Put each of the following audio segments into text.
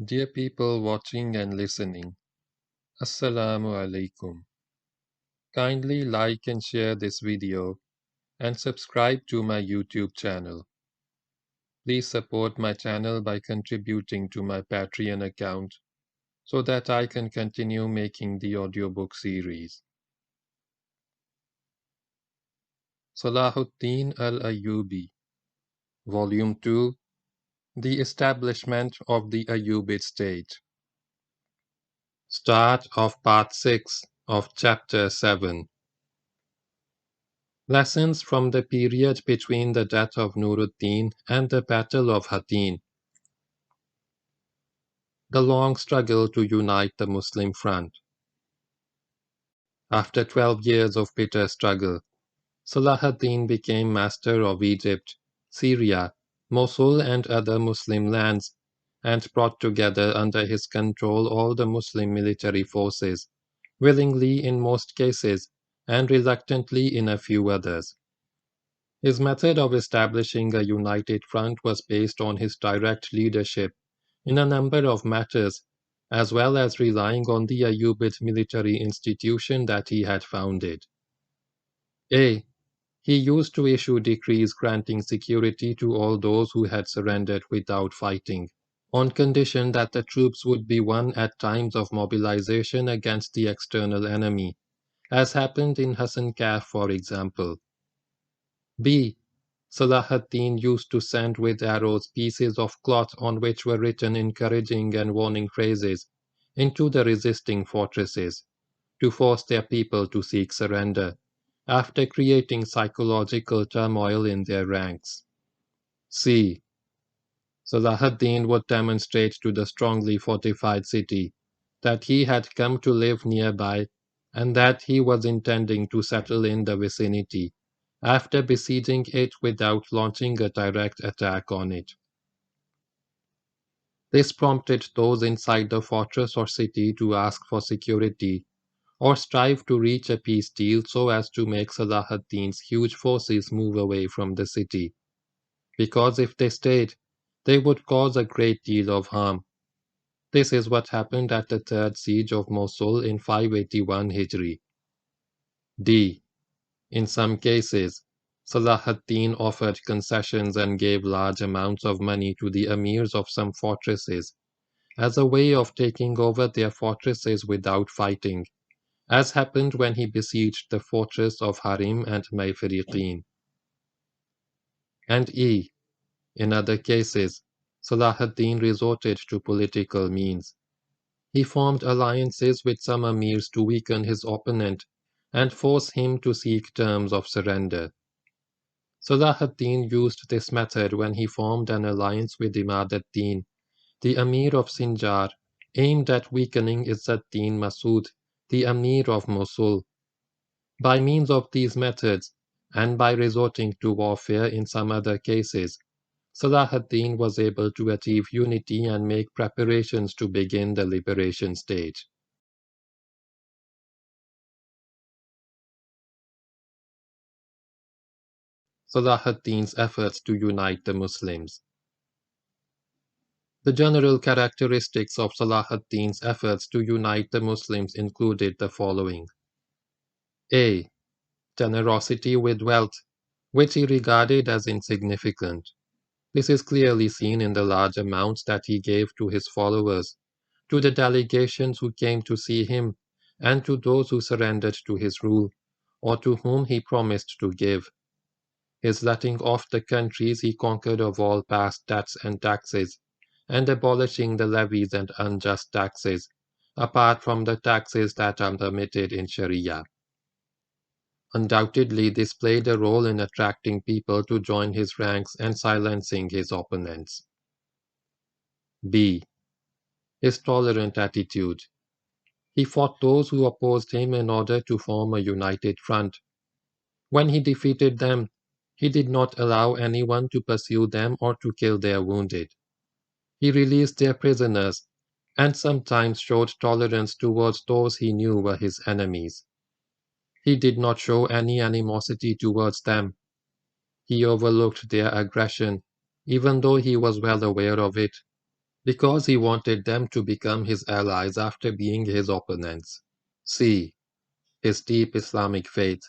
Dear people watching and listening, Assalamu alaikum. Kindly like and share this video and subscribe to my YouTube channel. Please support my channel by contributing to my Patreon account so that I can continue making the audiobook series. Salah ad-Deen al-Ayubi, Volume 2, The Establishment of the Ayyubid State. Start of Part 6 of Chapter 7. Lessons from the period between the death of Nuruddin and the Battle of Hattin. The long struggle to unite the Muslim front. After 12 years of bitter struggle, Salah ad-Din became master of Egypt, Syria, Mosul and other Muslim lands, and brought together under his control all the Muslim military forces, willingly in most cases, and reluctantly in a few others. His method of establishing a united front was based on his direct leadership in a number of matters, as well as relying on the Ayyubid military institution that he had founded. A. He used to issue decrees granting security to all those who had surrendered without fighting, on condition that the troops would be won at times of mobilization against the external enemy, as happened in Hassan Kaf, for example. B. Salah ad-Din used to send with arrows pieces of cloth on which were written encouraging and warning phrases into the resisting fortresses, to force their people to seek surrender, after creating psychological turmoil in their ranks. C. Salah ad-Din would demonstrate to the strongly fortified city that he had come to live nearby and that he was intending to settle in the vicinity, after besieging it without launching a direct attack on it. This prompted those inside the fortress or city to ask for security, or strive to reach a peace deal so as to make Salah ad-Din's huge forces move away from the city, because if they stayed, they would cause a great deal of harm. This is what happened at the third siege of Mosul in 581 Hijri. D. In some cases, Salah ad-Din offered concessions and gave large amounts of money to the emirs of some fortresses, as a way of taking over their fortresses without fighting, as happened when he besieged the fortress of Harim and Mayfiriqin. And E. In other cases, Salah ad-Din resorted to political means. He formed alliances with some emirs to weaken his opponent and force him to seek terms of surrender. Salah ad-Din used this method when he formed an alliance with Imad ad-Din, the emir of Sinjar, aimed at weakening Izz ad-Din Mas'ood, the emir of Mosul. By means of these methods, and by resorting to warfare in some other cases, Salah ad-Din was able to achieve unity and make preparations to begin the liberation stage. Salah ad-Din's efforts to unite the Muslims. The general characteristics of Salah ad-Din's efforts to unite the Muslims included the following. A. Generosity with wealth, which he regarded as insignificant. This is clearly seen in the large amounts that he gave to his followers, to the delegations who came to see him, and to those who surrendered to his rule, or to whom he promised to give. His letting off the countries he conquered of all past debts and taxes, and abolishing the levies and unjust taxes, apart from the taxes that are permitted in Sharia. Undoubtedly, this played a role in attracting people to join his ranks and silencing his opponents. B. His tolerant attitude. He fought those who opposed him in order to form a united front. When he defeated them, he did not allow anyone to pursue them or to kill their wounded. He released their prisoners, and sometimes showed tolerance towards those he knew were his enemies. He did not show any animosity towards them. He overlooked their aggression, even though he was well aware of it. because he wanted them to become his allies after being his opponents. C. His deep Islamic faith.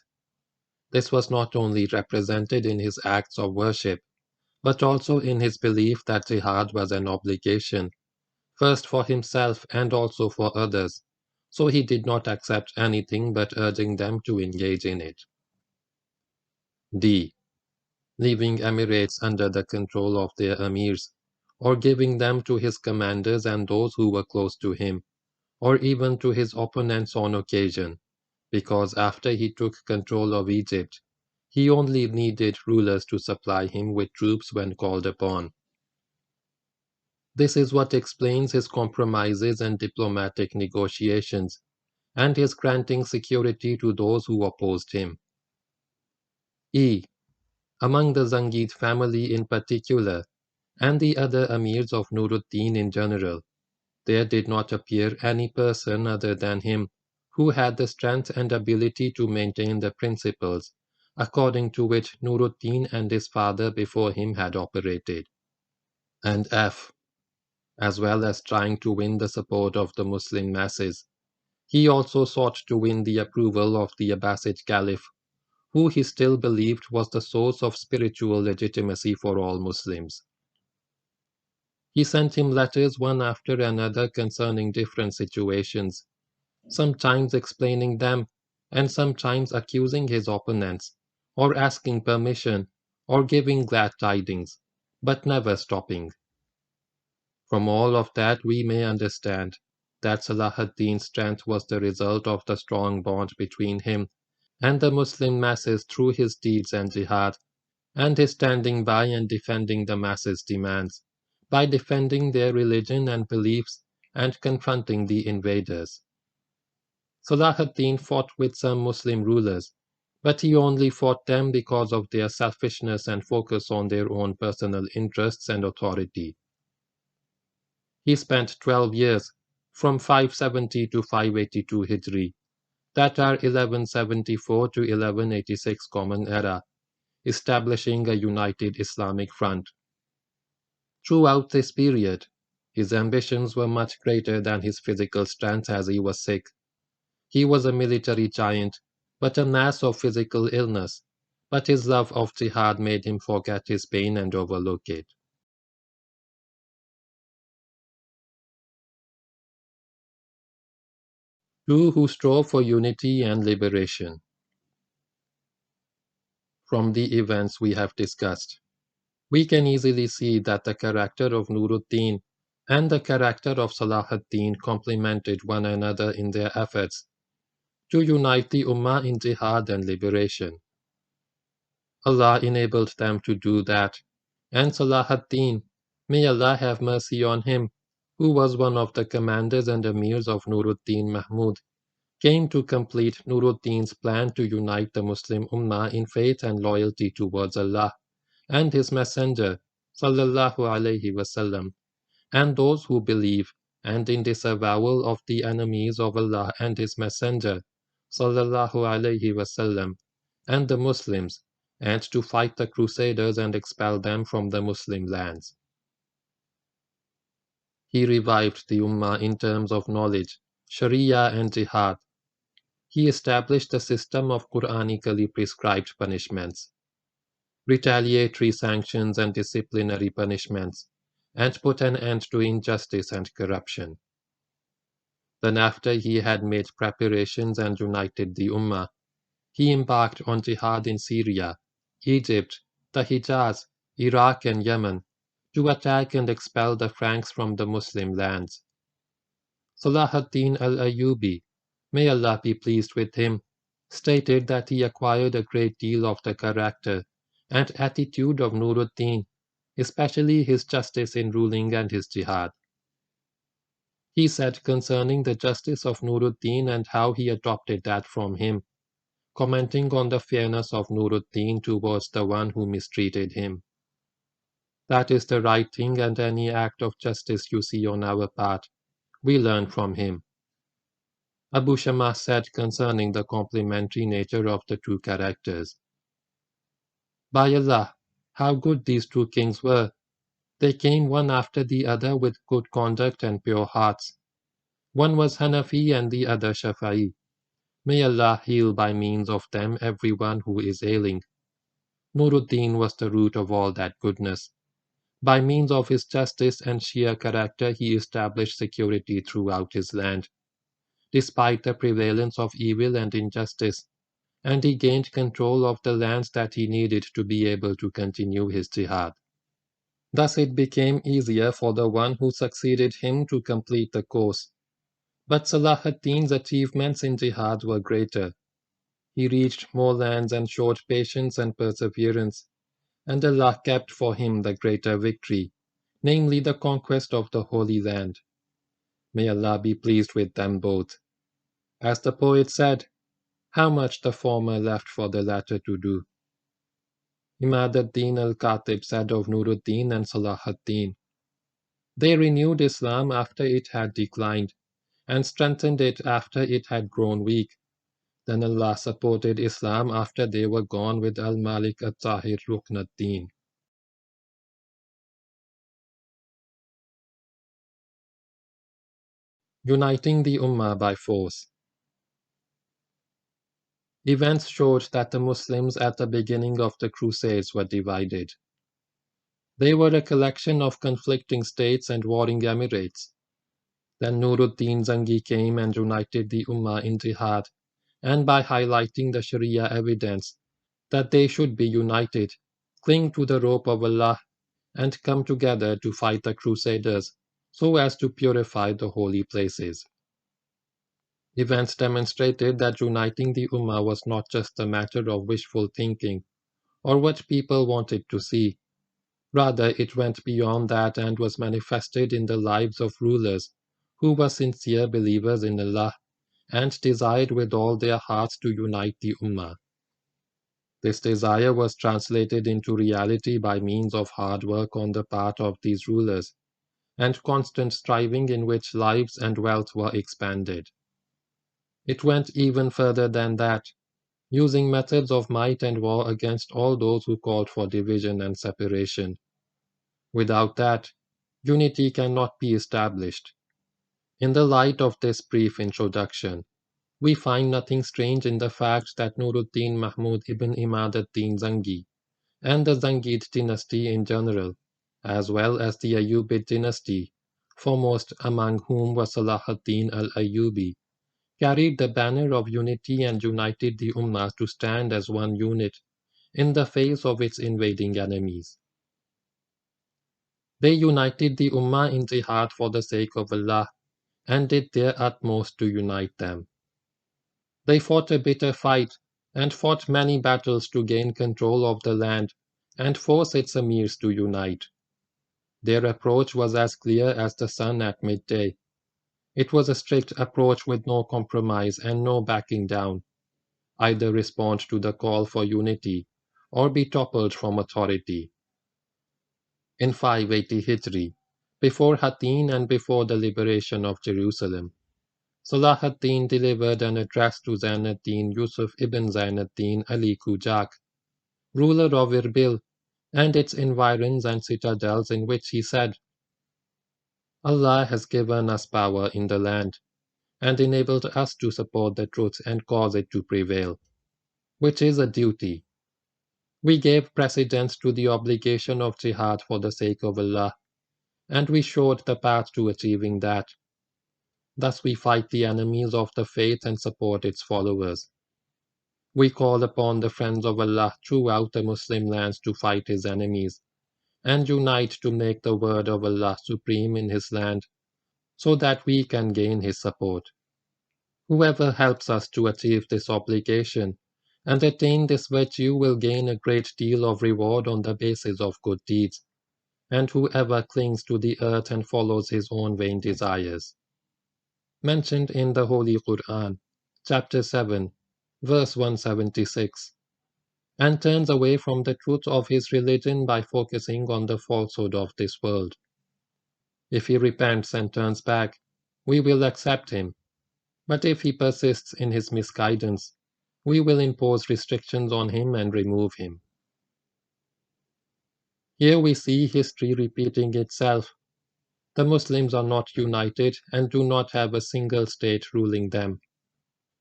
This was not only represented in his acts of worship, but also in his belief that jihad was an obligation, first for himself and also for others, so he did not accept anything but urging them to engage in it. D. Leaving emirates under the control of their emirs, or giving them to his commanders and those who were close to him, or even to his opponents on occasion, because after he took control of Egypt, he only needed rulers to supply him with troops when called upon. This is what explains his compromises and diplomatic negotiations, and his granting security to those who opposed him. E. Among the Zangid family in particular, and the other emirs of Nuruddin in general, there did not appear any person other than him who had the strength and ability to maintain the principles according to which Nuruddin and his father before him had operated. And F. As well as trying to win the support of the Muslim masses, he also sought to win the approval of the Abbasid Caliph, who he still believed was the source of spiritual legitimacy for all Muslims. He sent him letters one after another concerning different situations, sometimes explaining them, and sometimes accusing his opponents, or asking permission, or giving glad tidings, but never stopping. From all of that we may understand that Salah ad-Deen's strength was the result of the strong bond between him and the Muslim masses through his deeds and jihad, and his standing by and defending the masses' demands, by defending their religion and beliefs and confronting the invaders. Salah ad-Deen fought with some Muslim rulers, but he only fought them because of their selfishness and focus on their own personal interests and authority. He spent 12 years, from 570 to 582 Hijri, that are 1174 to 1186 Common Era, establishing a united Islamic front. Throughout this period, his ambitions were much greater than his physical strength as he was sick. He was a military giant, but a mass of physical illness, but his love of jihad made him forget his pain and overlook it. Two who strove for unity and liberation. From the events we have discussed, we can easily see that the character of Nuruddin and the character of Salah ad-Din complemented one another in their efforts to unite the Ummah in jihad and liberation. Allah enabled them to do that, and Salah ad-Din, may Allah have mercy on him, who was one of the commanders and emirs of Nuruddin Mahmud, came to complete Nuruddin's plan to unite the Muslim Ummah in faith and loyalty towards Allah and His Messenger, sallallahu alaihi wasallam, and those who believe, and in disavowal of the enemies of Allah and His Messenger, sallallahu alaihi wasallam, and the Muslims, and to fight the Crusaders and expel them from the Muslim lands. He revived the Ummah in terms of knowledge, Sharia and Jihad. He established a system of Quranically prescribed punishments, retaliatory sanctions and disciplinary punishments, and put an end to injustice and corruption. Then after he had made preparations and united the Ummah, he embarked on jihad in Syria, Egypt, the Hijaz, Iraq and Yemen, to attack and expel the Franks from the Muslim lands. Salah ad-Din al-Ayubi, may Allah be pleased with him, stated that he acquired a great deal of the character and attitude of Nuruddin, especially his justice in ruling and his jihad. He said concerning the justice of Nuruddin and how he adopted that from him, commenting on the fairness of Nuruddin towards the one who mistreated him. That is the right thing, and any act of justice you see on our part, we learn from him. Abu Shammah said concerning the complementary nature of the two characters, by Allah, how good these two kings were! They came one after the other with good conduct and pure hearts. One was Hanafi and the other Shafi'i. May Allah heal by means of them everyone who is ailing. Nuruddin was the root of all that goodness. By means of his justice and sheer character he established security throughout his land, despite the prevalence of evil and injustice, and he gained control of the lands that he needed to be able to continue his jihad. Thus it became easier for the one who succeeded him to complete the course. But Salah ad-Deen's achievements in jihad were greater. He reached more lands and showed patience and perseverance, and Allah kept for him the greater victory, namely the conquest of the Holy Land. May Allah be pleased with them both. As the poet said, how much the former left for the latter to do. Imad ad-Din al-Khatib said of Nuruddin and Salah ad-Din, they renewed Islam after it had declined, and strengthened it after it had grown weak. Then Allah supported Islam after they were gone with al-Malik at-Tahir Rukn ad-Din. Uniting the Ummah by force. Events showed that the Muslims at the beginning of the Crusades were divided. They were a collection of conflicting states and warring emirates. Then Nuruddin Zangi came and united the Ummah in jihad, and by highlighting the Sharia evidence that they should be united, cling to the rope of Allah, and come together to fight the Crusaders so as to purify the holy places. Events demonstrated that uniting the Ummah was not just a matter of wishful thinking or what people wanted to see. Rather, it went beyond that and was manifested in the lives of rulers who were sincere believers in Allah and desired with all their hearts to unite the Ummah. This desire was translated into reality by means of hard work on the part of these rulers and constant striving in which lives and wealth were expanded. It went even further than that, using methods of might and war against all those who called for division and separation. Without that, unity cannot be established. In the light of this brief introduction, we find nothing strange in the fact that Nuruddin Mahmud ibn Imad ad-Din Zangi and the Zangid dynasty in general, as well as the Ayubid dynasty, foremost among whom was Salah ad-Din al-Ayubi, carried the banner of unity and united the Ummah to stand as one unit in the face of its invading enemies. They united the Ummah in jihad for the sake of Allah and did their utmost to unite them. They fought a bitter fight and fought many battles to gain control of the land and force its emirs to unite. Their approach was as clear as the sun at midday. It was a strict approach with no compromise and no backing down. Either respond to the call for unity or be toppled from authority. In 580 Hijri, before Hattin and before the liberation of Jerusalem, Salah ad-Din delivered an address to Zain ad-Din Yusuf ibn Zain ad-Din Ali Kujak, ruler of Irbil and its environs and citadels, in which he said, Allah has given us power in the land and enabled us to support the truth and cause it to prevail, which is a duty. We gave precedence to the obligation of jihad for the sake of Allah, and we showed the path to achieving that. Thus we fight the enemies of the faith and support its followers. We call upon the friends of Allah throughout the Muslim lands to fight his enemies, and unite to make the word of Allah supreme in his land, so that we can gain his support. Whoever helps us to achieve this obligation and attain this virtue will gain a great deal of reward on the basis of good deeds, and whoever clings to the earth and follows his own vain desires. Mentioned in the Holy Quran, chapter 7, verse 176, and turns away from the truth of his religion by focusing on the falsehood of this world. If he repents and turns back, we will accept him, but if he persists in his misguidance, we will impose restrictions on him and remove him. Here we see history repeating itself. The Muslims are not united and do not have a single state ruling them.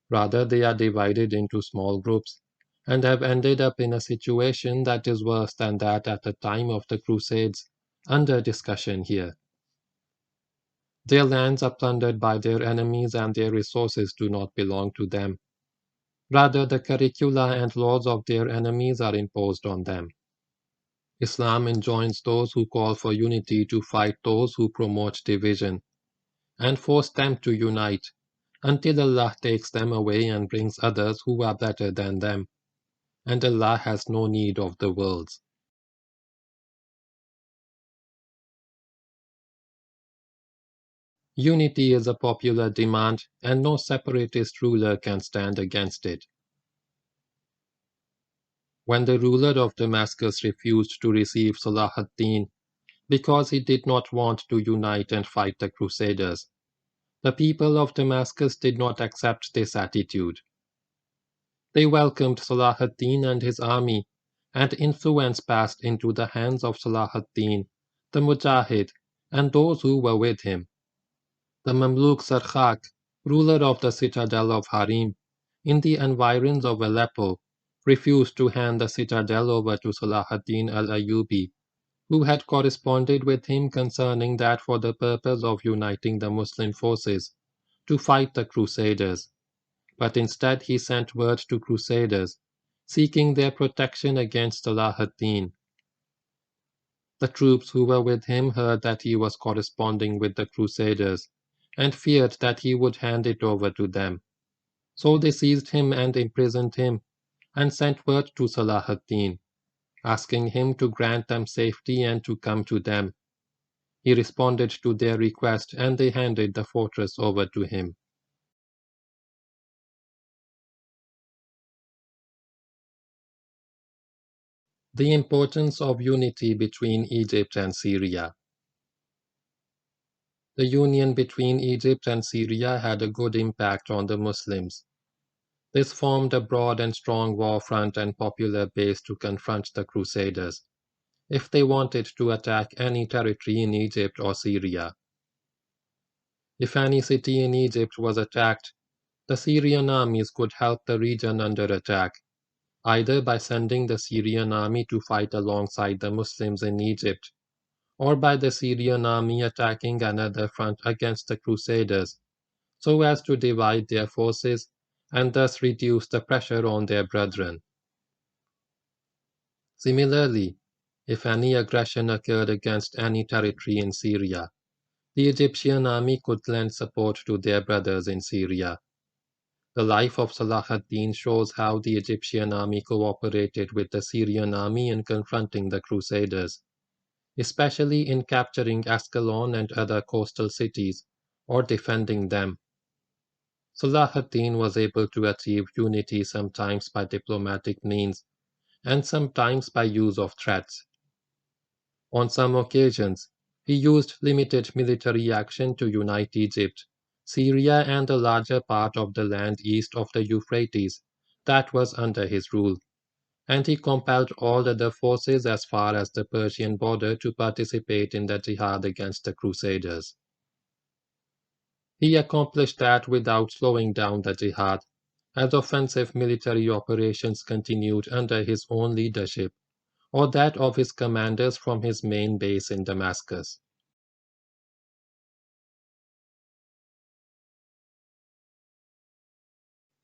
Rather, they are divided into small groups and have ended up in a situation that is worse than that at the time of the Crusades, under discussion here. Their lands are plundered by their enemies and their resources do not belong to them. Rather, the curricula and laws of their enemies are imposed on them. Islam enjoins those who call for unity to fight those who promote division, and force them to unite, until Allah takes them away and brings others who are better than them, and Allah has no need of the worlds. Unity is a popular demand, and no separatist ruler can stand against it. When the ruler of Damascus refused to receive Salah ad-Deen because he did not want to unite and fight the Crusaders, the people of Damascus did not accept this attitude. They welcomed Salah ad-Deen and his army, and influence passed into the hands of Salah ad-Deen, the Mujahid, and those who were with him. The Mamluk Sarkhak, ruler of the citadel of Harim, in the environs of Aleppo, refused to hand the citadel over to Salah ad-Din al-Ayubi, who had corresponded with him concerning that for the purpose of uniting the Muslim forces, to fight the Crusaders, but instead he sent word to Crusaders, seeking their protection against Salah ad-Din. The troops who were with him heard that he was corresponding with the Crusaders, and feared that he would hand it over to them. So they seized him and imprisoned him, and sent word to Salah ad-Din, asking him to grant them safety and to come to them. He responded to their request, and they handed the fortress over to him. The importance of unity between Egypt and Syria. The union between Egypt and Syria had a good impact on the Muslims. This formed a broad and strong war front and popular base to confront the Crusaders, if they wanted to attack any territory in Egypt or Syria. If any city in Egypt was attacked, the Syrian armies could help the region under attack, either by sending the Syrian army to fight alongside the Muslims in Egypt, or by the Syrian army attacking another front against the Crusaders, so as to divide their forces and thus reduce the pressure on their brethren. Similarly, if any aggression occurred against any territory in Syria, the Egyptian army could lend support to their brothers in Syria. The life of Salah ad-Din shows how the Egyptian army cooperated with the Syrian army in confronting the Crusaders, especially in capturing Ascalon and other coastal cities, or defending them. Salah ad-Din was able to achieve unity sometimes by diplomatic means, and sometimes by use of threats. On some occasions, he used limited military action to unite Egypt, Syria and a larger part of the land east of the Euphrates that was under his rule, and he compelled all other forces as far as the Persian border to participate in the jihad against the Crusaders. He accomplished that without slowing down the jihad, as offensive military operations continued under his own leadership, or that of his commanders from his main base in Damascus.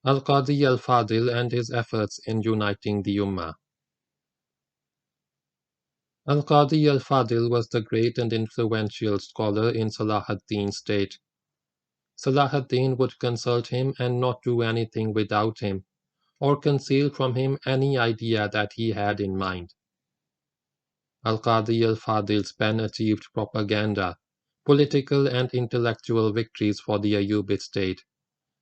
Al-Qadi al-Fadil and his efforts in uniting the Ummah. Al-Qadi al-Fadil was the great and influential scholar in Salah ad-Din's state. Salah ad-Din would consult him and not do anything without him, or conceal from him any idea that he had in mind. Al-Qadi al-Fadil's pen achieved propaganda, political and intellectual victories for the Ayyubid state,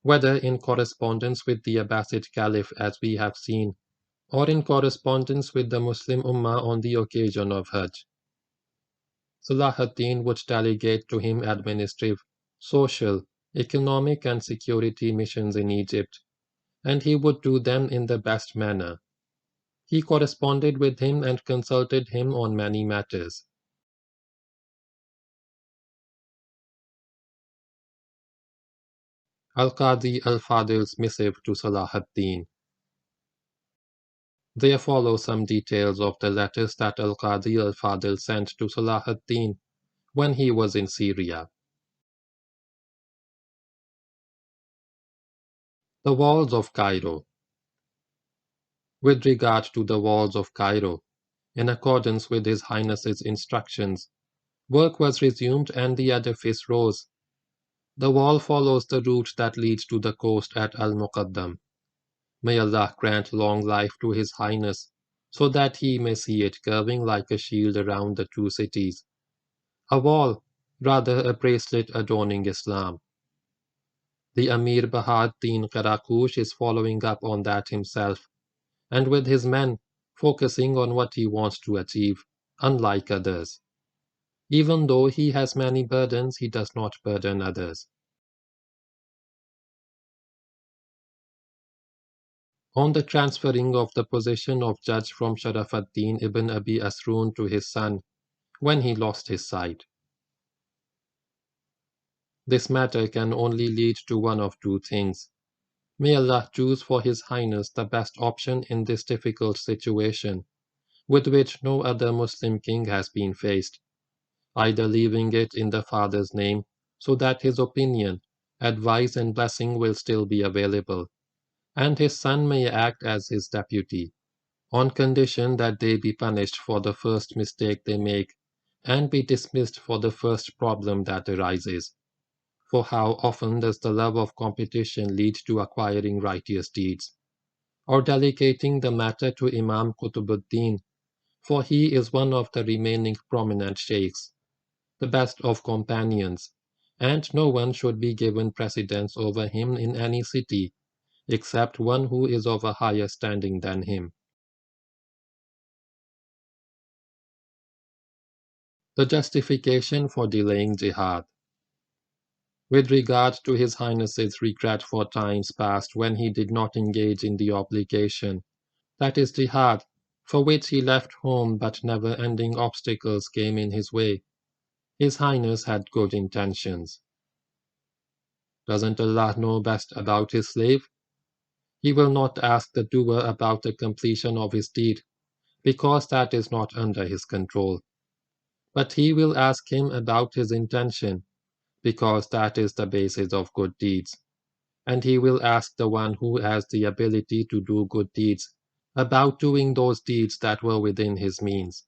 whether in correspondence with the Abbasid Caliph as we have seen, or in correspondence with the Muslim Ummah on the occasion of Hajj. Salah ad-Din would delegate to him administrative, social, economic and security missions in Egypt, and he would do them in the best manner. He corresponded with him and consulted him on many matters. Al-Qadi al-Fadil's missive to Salah ad-Deen. There follow some details of the letters that al-Qadi al-Fadil sent to Salah ad-Deen when he was in Syria. The walls of Cairo. With regard to the walls of Cairo, in accordance with His Highness's instructions, work was resumed and the edifice rose. The wall follows the route that leads to the coast at Al-Muqaddam. May Allah grant long life to His Highness, so that he may see it curving like a shield around the two cities. A wall, rather a bracelet adorning Islam. The Emir Bahad-Din Karakush is following up on that himself, and with his men, focusing on what he wants to achieve, unlike others. Even though he has many burdens, he does not burden others. On the transferring of the position of judge from Sharaf ad-Din ibn Abi Asroon to his son, when he lost his sight. This matter can only lead to one of two things. May Allah choose for His Highness the best option in this difficult situation, with which no other Muslim king has been faced, either leaving it in the father's name, so that his opinion, advice and blessing will still be available, and his son may act as his deputy, on condition that they be punished for the first mistake they make, and be dismissed for the first problem that arises. For how often does the love of competition lead to acquiring righteous deeds, or delegating the matter to Imam Qutubuddin, for he is one of the remaining prominent sheikhs, the best of companions, and no one should be given precedence over him in any city, except one who is of a higher standing than him. The justification for delaying jihad. With regard to His Highness's regret for times past when he did not engage in the obligation, that is jihad, for which he left home but never-ending obstacles came in his way, His Highness had good intentions. Doesn't Allah know best about His slave? He will not ask the doer about the completion of his deed, because that is not under His control. But He will ask him about his intention, because that is the basis of good deeds. And He will ask the one who has the ability to do good deeds about doing those deeds that were within his means.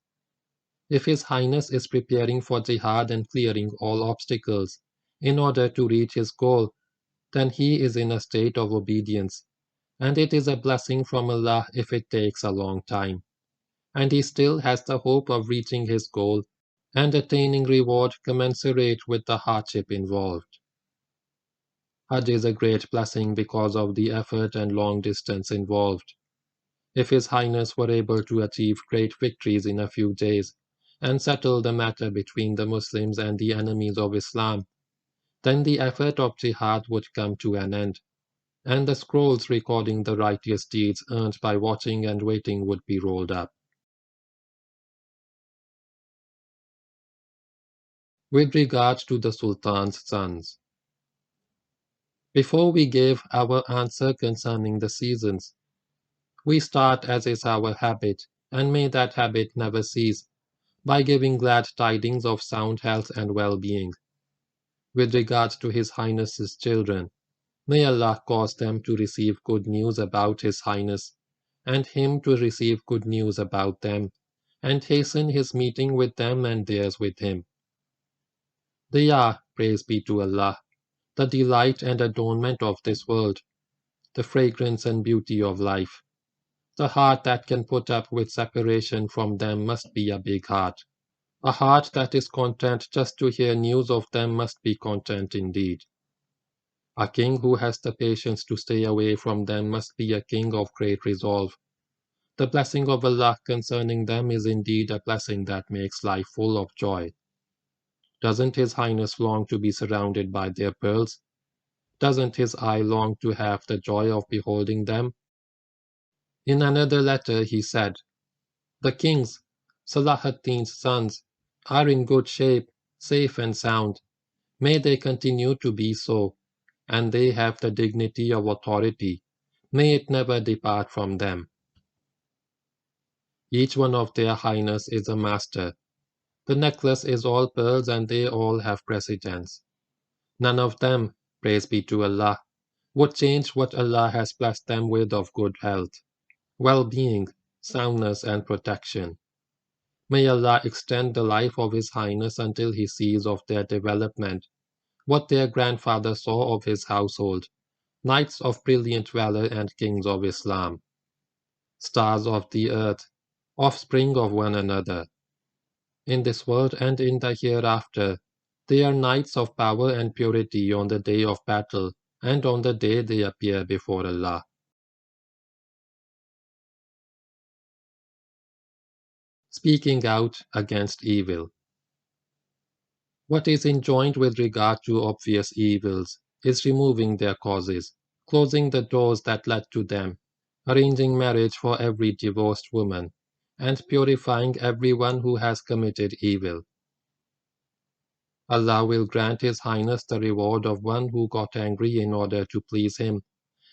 If His Highness is preparing for jihad and clearing all obstacles in order to reach his goal, then he is in a state of obedience, and it is a blessing from Allah if it takes a long time, and he still has the hope of reaching his goal and attaining reward commensurate with the hardship involved. Hajj is a great blessing because of the effort and long distance involved. If His Highness were able to achieve great victories in a few days and settle the matter between the Muslims and the enemies of Islam, then the effort of jihad would come to an end, and the scrolls recording the righteous deeds earned by watching and waiting would be rolled up. With regard to the Sultan's sons. Before we give our answer concerning the seasons, we start, as is our habit, and may that habit never cease, by giving glad tidings of sound health and well-being. With regard to His Highness's children, may Allah cause them to receive good news about His Highness, and him to receive good news about them, and hasten his meeting with them and theirs with him. They are, praise be to Allah, the delight and adornment of this world, the fragrance and beauty of life. The heart that can put up with separation from them must be a big heart. A heart that is content just to hear news of them must be content indeed. A king who has the patience to stay away from them must be a king of great resolve. The blessing of Allah concerning them is indeed a blessing that makes life full of joy. Doesn't His Highness long to be surrounded by their pearls? Doesn't his eye long to have the joy of beholding them? In another letter he said, "The kings, Salah ad-Deen's sons, are in good shape, safe and sound. May they continue to be so, and they have the dignity of authority. May it never depart from them. Each one of their highness is a master. The necklace is all pearls and they all have precedence. None of them, praise be to Allah, would change what Allah has blessed them with of good health, well-being, soundness and protection. May Allah extend the life of His Highness until He sees of their development what their grandfather saw of his household, knights of brilliant valor and kings of Islam, stars of the earth, offspring of one another. In this world and in the hereafter, they are knights of power and purity on the day of battle and on the day they appear before Allah." Speaking out against evil. What is enjoined with regard to obvious evils is removing their causes, closing the doors that led to them, arranging marriage for every divorced woman, and purifying everyone who has committed evil. Allah will grant His Highness the reward of one who got angry in order to please Him,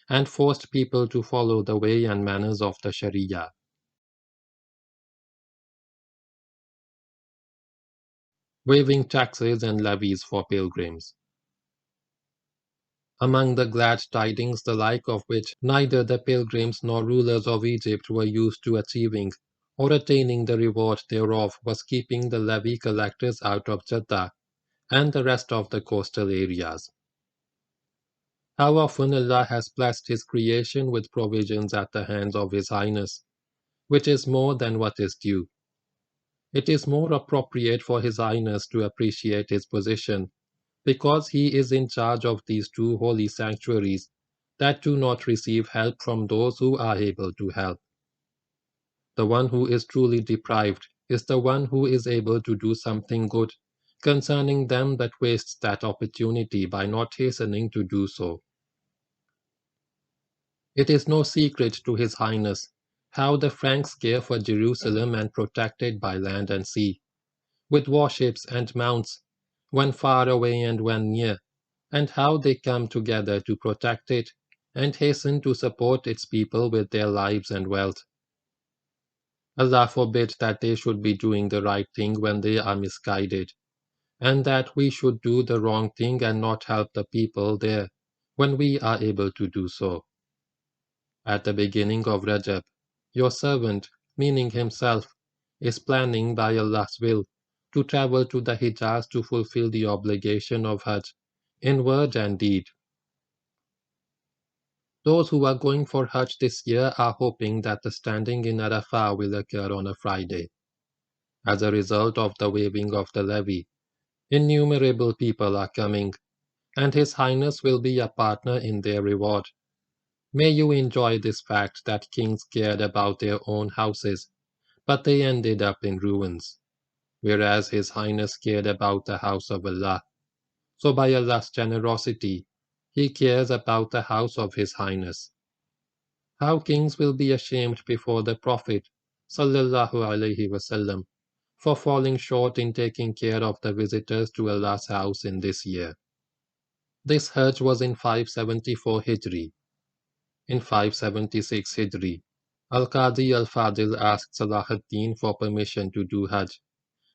and forced people to follow the way and manners of the Sharia. Waiving taxes and levies for pilgrims. Among the glad tidings the like of which neither the pilgrims nor rulers of Egypt were used to achieving, or attaining the reward thereof, was keeping the levy collectors out of Jeddah and the rest of the coastal areas. How often Allah has blessed His creation with provisions at the hands of His Highness, which is more than what is due. It is more appropriate for His Highness to appreciate his position, because he is in charge of these two holy sanctuaries that do not receive help from those who are able to help. The one who is truly deprived is the one who is able to do something good concerning them but wastes that opportunity by not hastening to do so. It is no secret to His Highness how the Franks care for Jerusalem and protect it by land and sea, with warships and mounts, when far away and when near, and how they come together to protect it and hasten to support its people with their lives and wealth. Allah forbid that they should be doing the right thing when they are misguided, and that we should do the wrong thing and not help the people there when we are able to do so. At the beginning of Rajab, your servant, meaning himself, is planning by Allah's will to travel to the Hijaz to fulfill the obligation of Hajj in word and deed. Those who are going for Hajj this year are hoping that the standing in Arafah will occur on a Friday. As a result of the waiving of the levy, innumerable people are coming, and His Highness will be a partner in their reward. May you enjoy this fact that kings cared about their own houses, but they ended up in ruins, whereas His Highness cared about the house of Allah. So by Allah's generosity, He cares about the house of His Highness. How kings will be ashamed before the Prophet sallallahu alaihi wasallam for falling short in taking care of the visitors to Allah's house in this year. This Hajj was in 574 Hijri. In 576 Hijri, al-Qadi al-Fadil asked Salah ad-Deen for permission to do Hajj,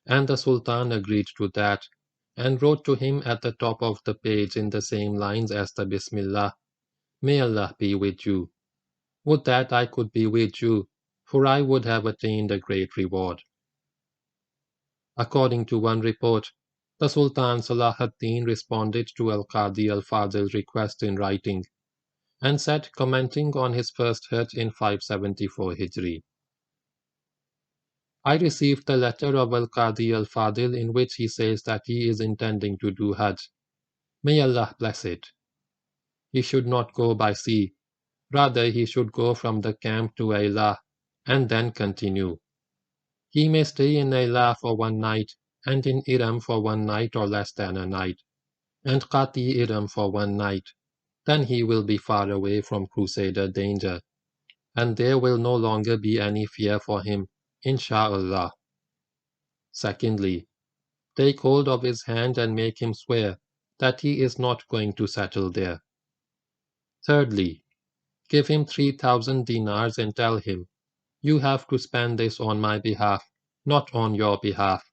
and the Sultan agreed to that, and wrote to him at the top of the page in the same lines as the Bismillah, "May Allah be with you. Would that I could be with you, for I would have attained a great reward." According to one report, the Sultan Salah ad-Deen responded to al-Qadi al-Fadil's request in writing, and said, commenting on his first Hajj in 574 Hijri, "I received the letter of al-Qadi al-Fadil in which he says that he is intending to do Hajj. May Allah bless it. He should not go by sea, rather he should go from the camp to Ayla, and then continue. He may stay in Ayla for one night, and in Iram for one night or less than a night, and Qati Iram for one night. Then he will be far away from crusader danger. and there will no longer be any fear for him, insha'Allah. Secondly, take hold of his hand and make him swear that he is not going to settle there. Thirdly, give him 3,000 dinars and tell him, you have to spend this on my behalf, not on your behalf,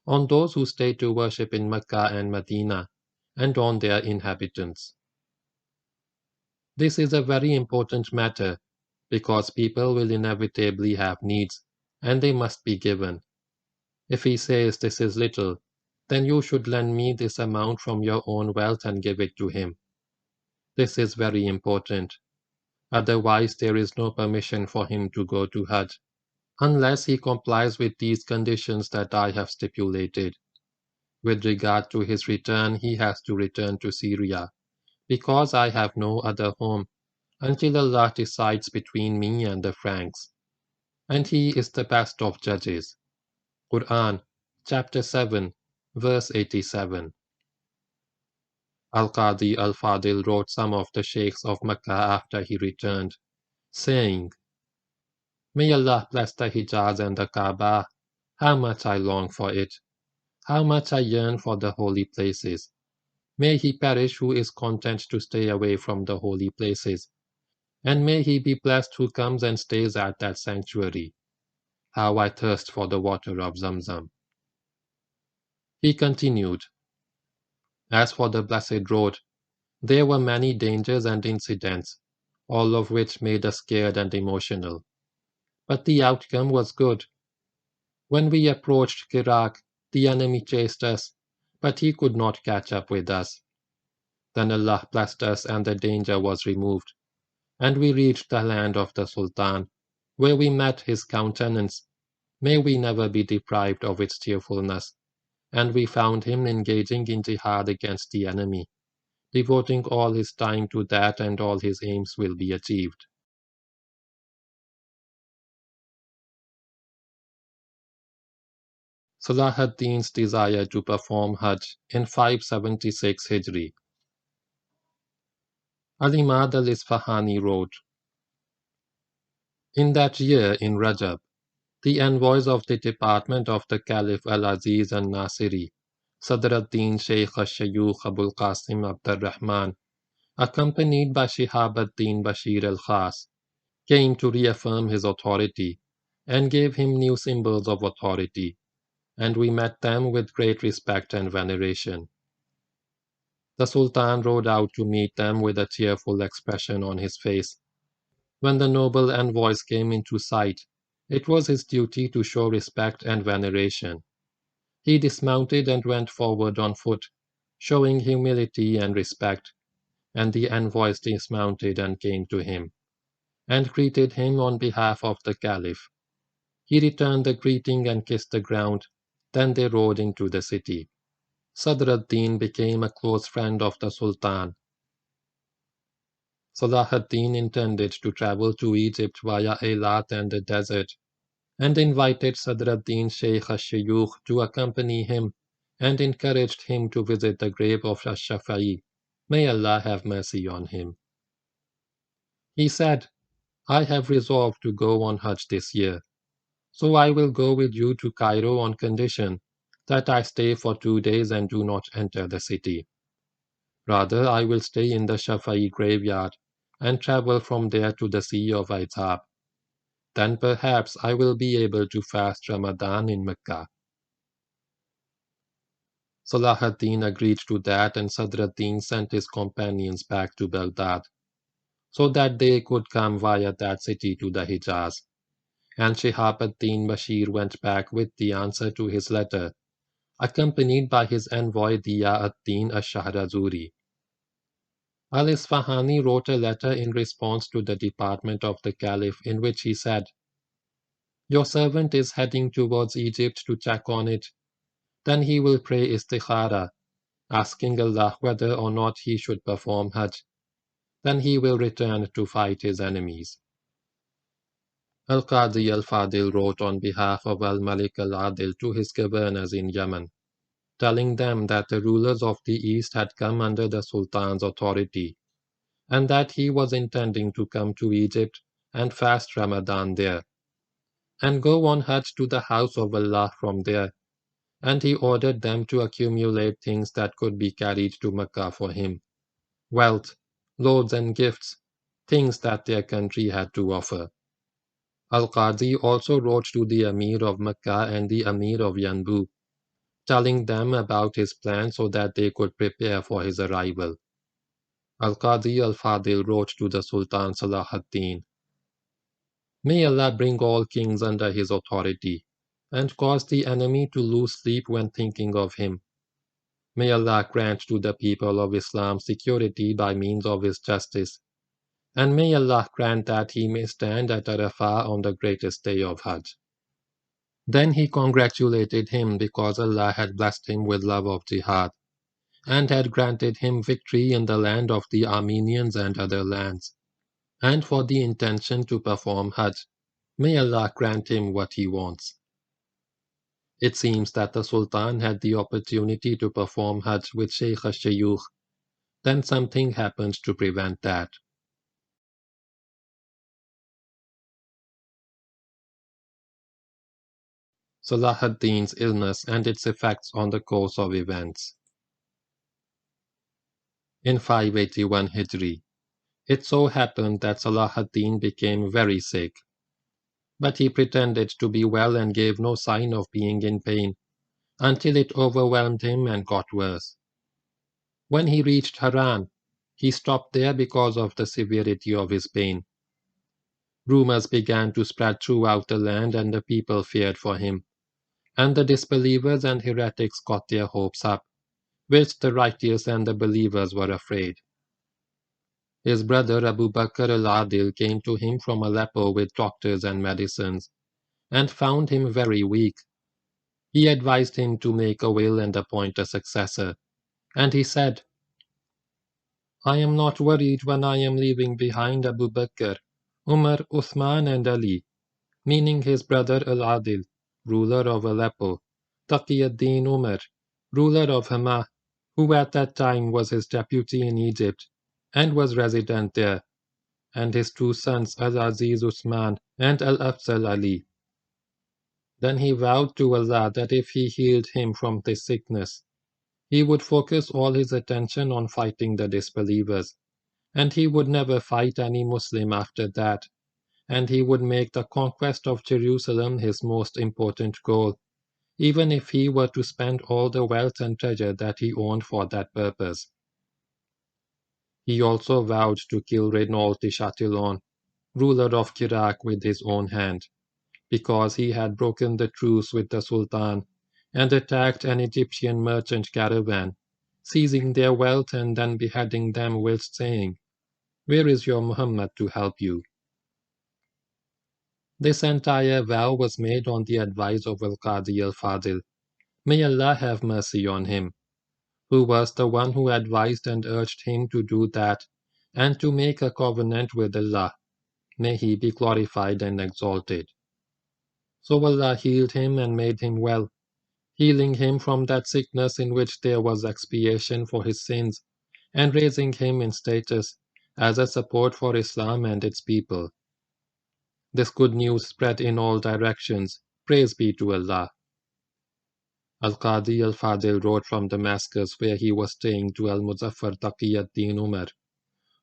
on those who stay to worship in Mecca and Medina, and on their inhabitants. This is a very important matter, because people will inevitably have needs, and they must be given. If he says this is little, then you should lend me this amount from your own wealth and give it to him. This is very important. Otherwise, there is no permission for him to go to Hajj, unless he complies with these conditions that I have stipulated. With regard to his return, he has to return to Syria, because I have no other home, until Allah decides between me and the Franks. And he is the best of judges. Quran, chapter 7, verse 87. Al-Qadi al-Fadil wrote some of the sheikhs of Mecca after he returned, saying, May Allah bless the Hijaz and the Kaaba. How much I long for it. How much I yearn for the holy places. May he perish who is content to stay away from the holy places. And may he be blessed who comes and stays at that sanctuary. How I thirst for the water of Zamzam. He continued, As for the blessed road, there were many dangers and incidents, all of which made us scared and emotional. But the outcome was good. When we approached Iraq, the enemy chased us, but he could not catch up with us. Then Allah blessed us and the danger was removed, and we reached the land of the Sultan, where we met his countenance. May we never be deprived of its cheerfulness, and we found him engaging in jihad against the enemy, devoting all his time to that, and all his aims will be achieved. Salah ad-Deen's desire to perform Hajj in 576 Hijri. Al-Imad al-Isfahani wrote, In that year in Rajab, the envoys of the department of the Caliph al-Aziz al-Nasiri, Sadr ad-Din Shaykh al-Shayukh Abul Qasim Abdurrahman, accompanied by Shihab ad-Din Bashir al-Khas, came to reaffirm his authority and gave him new symbols of authority, and we met them with great respect and veneration. The Sultan rode out to meet them with a cheerful expression on his face. When the noble envoys came into sight, it was his duty to show respect and veneration. He dismounted and went forward on foot, showing humility and respect, and the envoys dismounted and came to him, and greeted him on behalf of the Caliph. He returned the greeting and kissed the ground, then they rode into the city. Sadr ad-Din became a close friend of the Sultan. Salah ad-Din intended to travel to Egypt via Eilat and the desert, and invited Sadr ad-Din Shaykh al-Shayukh to accompany him, and encouraged him to visit the grave of al-Shafi'i. May Allah have mercy on him. He said, I have resolved to go on Hajj this year, so I will go with you to Cairo on condition that I stay for 2 days and do not enter the city. Rather, I will stay in the Shafi'i graveyard and travel from there to the Sea of Ayub. Then perhaps I will be able to fast Ramadan in Mecca. Salah ad-Din agreed to that, and Sadr ad-Din sent his companions back to Baghdad, so that they could come via that city to the Hijaz. And Shihab ad-Din Bashir went back with the answer to his letter, accompanied by his envoy Diya ad-Din ash-Shahrazuri. Al-Isfahani wrote a letter in response to the department of the Caliph in which he said, Your servant is heading towards Egypt to check on it. Then he will pray istikhara, asking Allah whether or not he should perform Hajj. Then he will return to fight his enemies. Al-Qadi al-Fadil wrote on behalf of al-Malik al-Adil to his governors in Yemen, telling them that the rulers of the East had come under the Sultan's authority, and that he was intending to come to Egypt and fast Ramadan there, and go on Hajj to the house of Allah from there, and he ordered them to accumulate things that could be carried to Mecca for him, wealth, loads and gifts, things that their country had to offer. Al-Qadi also wrote to the emir of Mecca and the emir of Yanbu, telling them about his plan so that they could prepare for his arrival. Al-Qadi al-Fadil wrote to the Sultan Salah ad-Deen, "May Allah bring all kings under his authority, and cause the enemy to lose sleep when thinking of him. May Allah grant to the people of Islam security by means of his justice, and may Allah grant that he may stand at Arafah on the greatest day of Hajj." Then he congratulated him because Allah had blessed him with love of jihad, and had granted him victory in the land of the Armenians and other lands, and for the intention to perform Hajj. May Allah grant him what he wants. It seems that the Sultan had the opportunity to perform Hajj with Sheikh al-Shayukh. Then something happened to prevent that. Salah ad-Deen's illness and its effects on the course of events. In 581 Hijri, it so happened that Salah ad-Deen became very sick. But he pretended to be well and gave no sign of being in pain, until it overwhelmed him and got worse. When he reached Haran, he stopped there because of the severity of his pain. Rumors began to spread throughout the land and the people feared for him, and the disbelievers and heretics got their hopes up, whilst the righteous and the believers were afraid. His brother Abu Bakr al-Adil came to him from Aleppo with doctors and medicines, and found him very weak. He advised him to make a will and appoint a successor, and he said, "I am not worried when I am leaving behind Abu Bakr, Umar, Uthman and Ali," meaning his brother al-Adil, ruler of Aleppo, Taqi ad-Din Umar, ruler of Hama, who at that time was his deputy in Egypt, and was resident there, and his two sons al-Aziz Usman and al-Afzal Ali. Then he vowed to Allah that if he healed him from this sickness, he would focus all his attention on fighting the disbelievers, and he would never fight any Muslim after that, and he would make the conquest of Jerusalem his most important goal, even if he were to spend all the wealth and treasure that he owned for that purpose. He also vowed to kill Renault de Chatillon, ruler of Iraq, with his own hand, because he had broken the truce with the Sultan and attacked an Egyptian merchant caravan, seizing their wealth and then beheading them whilst saying, "Where is your Muhammad to help you?" This entire vow was made on the advice of al-Qadi al-Fadil, may Allah have mercy on him, who was the one who advised and urged him to do that, and to make a covenant with Allah, may he be glorified and exalted. So Allah healed him and made him well, healing him from that sickness in which there was expiation for his sins, and raising him in status as a support for Islam and its people. This good news spread in all directions, praise be to Allah. Al-Qadi al-Fadil wrote from Damascus, where he was staying, to al-Muzaffar Taqi ad-Din Umar,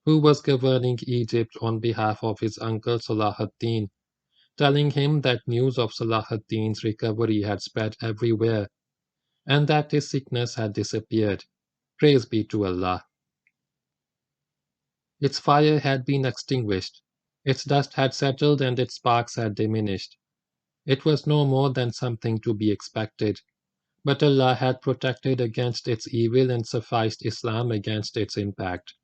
who was governing Egypt on behalf of his uncle Salah ad-Din, telling him that news of Salah ad-Din's recovery had spread everywhere, and that his sickness had disappeared. Praise be to Allah. Its fire had been extinguished, its dust had settled and its sparks had diminished. It was no more than something to be expected, but Allah had protected against its evil and sufficed Islam against its impact.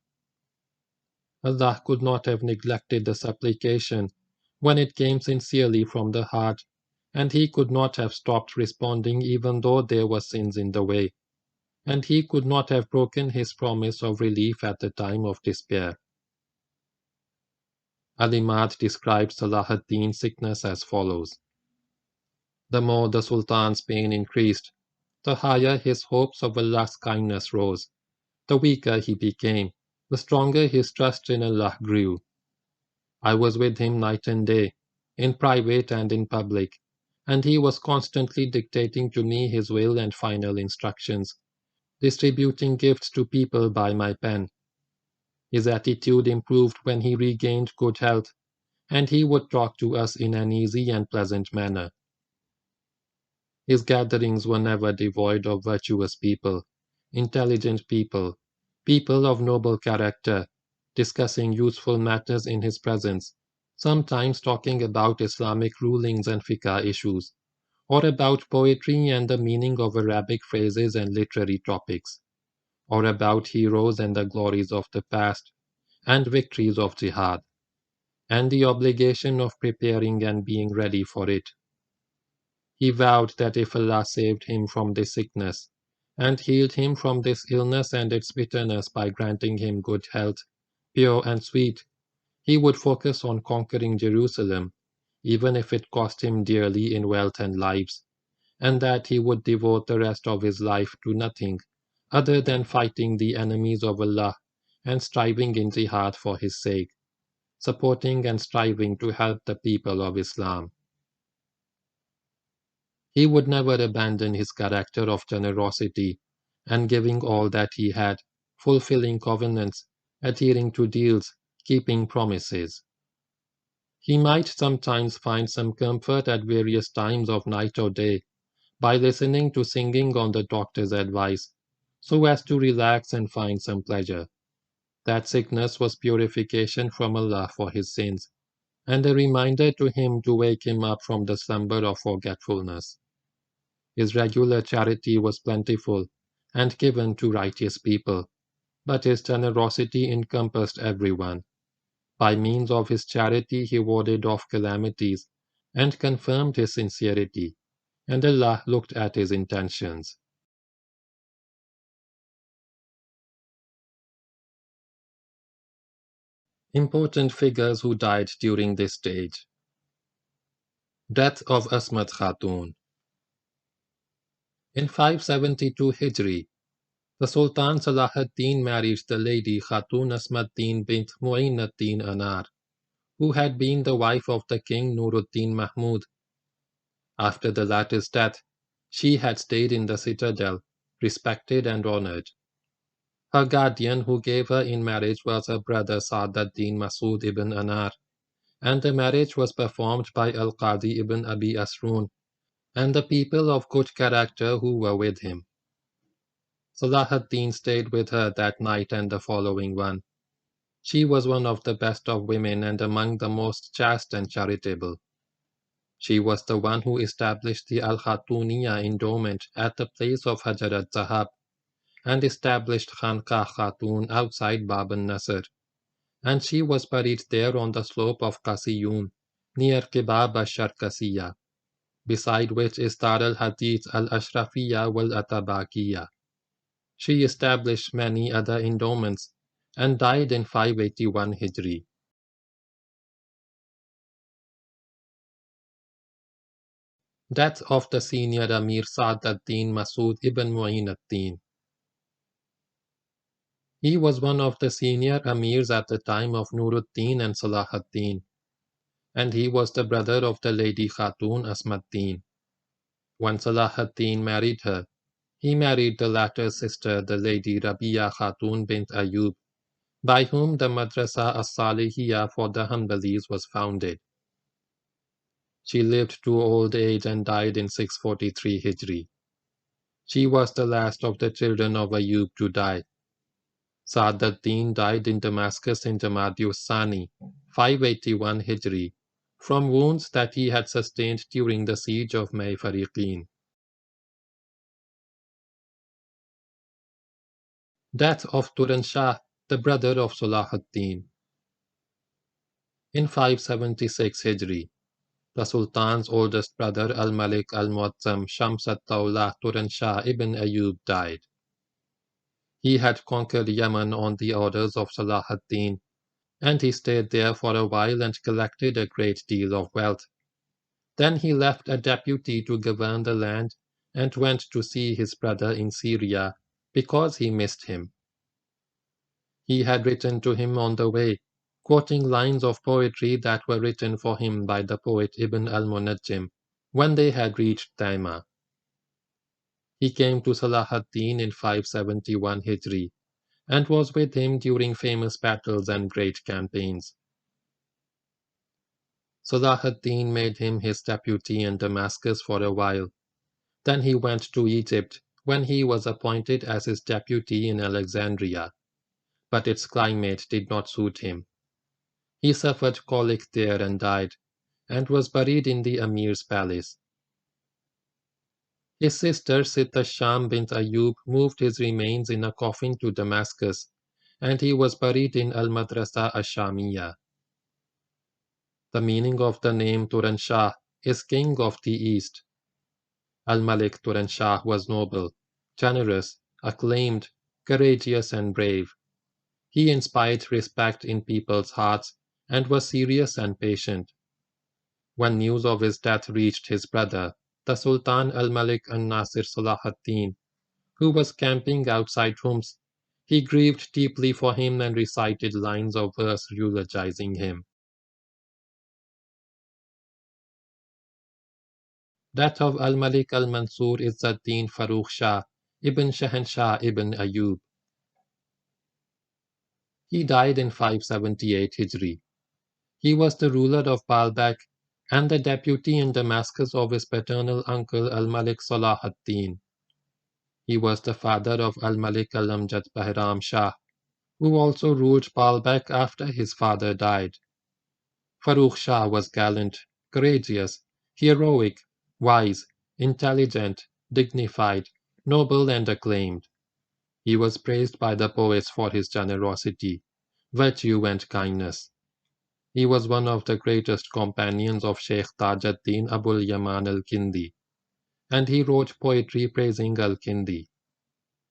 Allah could not have neglected the supplication when it came sincerely from the heart, and He could not have stopped responding even though there were sins in the way, and He could not have broken His promise of relief at the time of despair. Al-Imad described Salah ad-Din's sickness as follows. The more the Sultan's pain increased, the higher his hopes of Allah's kindness rose, the weaker he became, the stronger his trust in Allah grew. I was with him night and day, in private and in public, and he was constantly dictating to me his will and final instructions, distributing gifts to people by my pen. His attitude improved when he regained good health, and he would talk to us in an easy and pleasant manner. His gatherings were never devoid of virtuous people, intelligent people, people of noble character, discussing useful matters in his presence, sometimes talking about Islamic rulings and fiqh issues, or about poetry and the meaning of Arabic phrases and literary topics, or about heroes and the glories of the past, and victories of jihad, and the obligation of preparing and being ready for it. He vowed that if Allah saved him from this sickness, and healed him from this illness and its bitterness by granting him good health, pure and sweet, he would focus on conquering Jerusalem, even if it cost him dearly in wealth and lives, and that he would devote the rest of his life to nothing other than fighting the enemies of Allah and striving in jihad for his sake, supporting and striving to help the people of Islam. He would never abandon his character of generosity and giving all that he had, fulfilling covenants, adhering to deals, keeping promises. He might sometimes find some comfort at various times of night or day by listening to singing on the doctor's advice, so as to relax and find some pleasure. That sickness was purification from Allah for his sins, and a reminder to him to wake him up from the slumber of forgetfulness. His regular charity was plentiful and given to righteous people, but his generosity encompassed everyone. By means of his charity he warded off calamities and confirmed his sincerity, and Allah looked at his intentions. Important figures who died during this stage. Death of Asmat Khatun. In 572 Hijri, the Sultan Salah ad-Deen married the lady Khatun Asmat-Din bint Mu'een ad-Din Anar, who had been the wife of the king Nuruddin Mahmud. After the latter's death, she had stayed in the citadel, respected and honored. Her guardian who gave her in marriage was her brother Saad ad-Din Mas'ood ibn Anar, and the marriage was performed by al-Qadi ibn Abi Asroon and the people of good character who were with him. Salah ad-Din stayed with her that night and the following one. She was one of the best of women and among the most chaste and charitable. She was the one who established the al-Khatuniya endowment at the place of Hajar al-Zahab and established Khanqa Khatun outside Bab al-Nasr, and she was buried there on the slope of Qasiyun, near Kibab al-Sharqasiyya, beside which is Dar al-Hadith al-Ashrafiyya wal-Atabakiyya. She established many other endowments and died in 581 Hijri. Death of the senior Amir Saad ad-Din Mas'ood ibn Mu'een ad-Din. He was one of the senior Amirs at the time of Nuruddin and Salah ad-Din, and he was the brother of the lady Khatun Asmat-Din. When Salah ad-Din married her, he married the latter's sister, the lady Rabia Khatun bint Ayub, by whom the Madrasa as-Salihiyya for the Hanbalis was founded. She lived to old age and died in 643 Hijri. She was the last of the children of Ayub to die. Saad ad-Din died in Damascus in Jamadi Sani, 581 Hijri, from wounds that he had sustained during the siege of May Fariqin. Death of Turanshah, the brother of Salah ad-Din. In 576 Hijri, the Sultan's oldest brother al-Malik al-Muazzam Shams ad-Dawlah Turanshah ibn Ayub died. He had conquered Yemen on the orders of Salah ad-Din, and he stayed there for a while and collected a great deal of wealth. Then he left a deputy to govern the land and went to see his brother in Syria because he missed him. He had written to him on the way, quoting lines of poetry that were written for him by the poet Ibn al-Munajjim when they had reached Taima. He came to Salah ad-Deen in 571 Hijri and was with him during famous battles and great campaigns. Salah ad-Deen made him his deputy in Damascus for a while. Then he went to Egypt when he was appointed as his deputy in Alexandria, but its climate did not suit him. He suffered colic there and died, and was buried in the emir's palace. His sister Sitta Sham bint Ayub moved his remains in a coffin to Damascus, and he was buried in al-Madrasa ash-Shamiyya. The meaning of the name Turanshah is King of the East. Al-Malik Turanshah was noble, generous, acclaimed, courageous and brave. He inspired respect in people's hearts and was serious and patient. When news of his death reached his brother, the Sultan al-Malik al-Nasir Salah ad-Deen, who was camping outside Homs, he grieved deeply for him and recited lines of verse eulogizing him. That of al-Malik al-Mansoor is ad-Deen Farookh Shah ibn Shahinshah ibn Ayub. He died in 578 Hijri. He was the ruler of Baalbek and the deputy in Damascus of his paternal uncle al-Malik Salah ad-Deen. He was the father of al-Malik al-Amjad Bahram Shah, who also ruled Baalbek after his father died. Farookh Shah was gallant, courageous, heroic, wise, intelligent, dignified, noble and acclaimed. He was praised by the poets for his generosity, virtue and kindness. He was one of the greatest companions of Sheikh Taj ad-Din Abul Yaman al-Kindi, and he wrote poetry praising al-Kindi.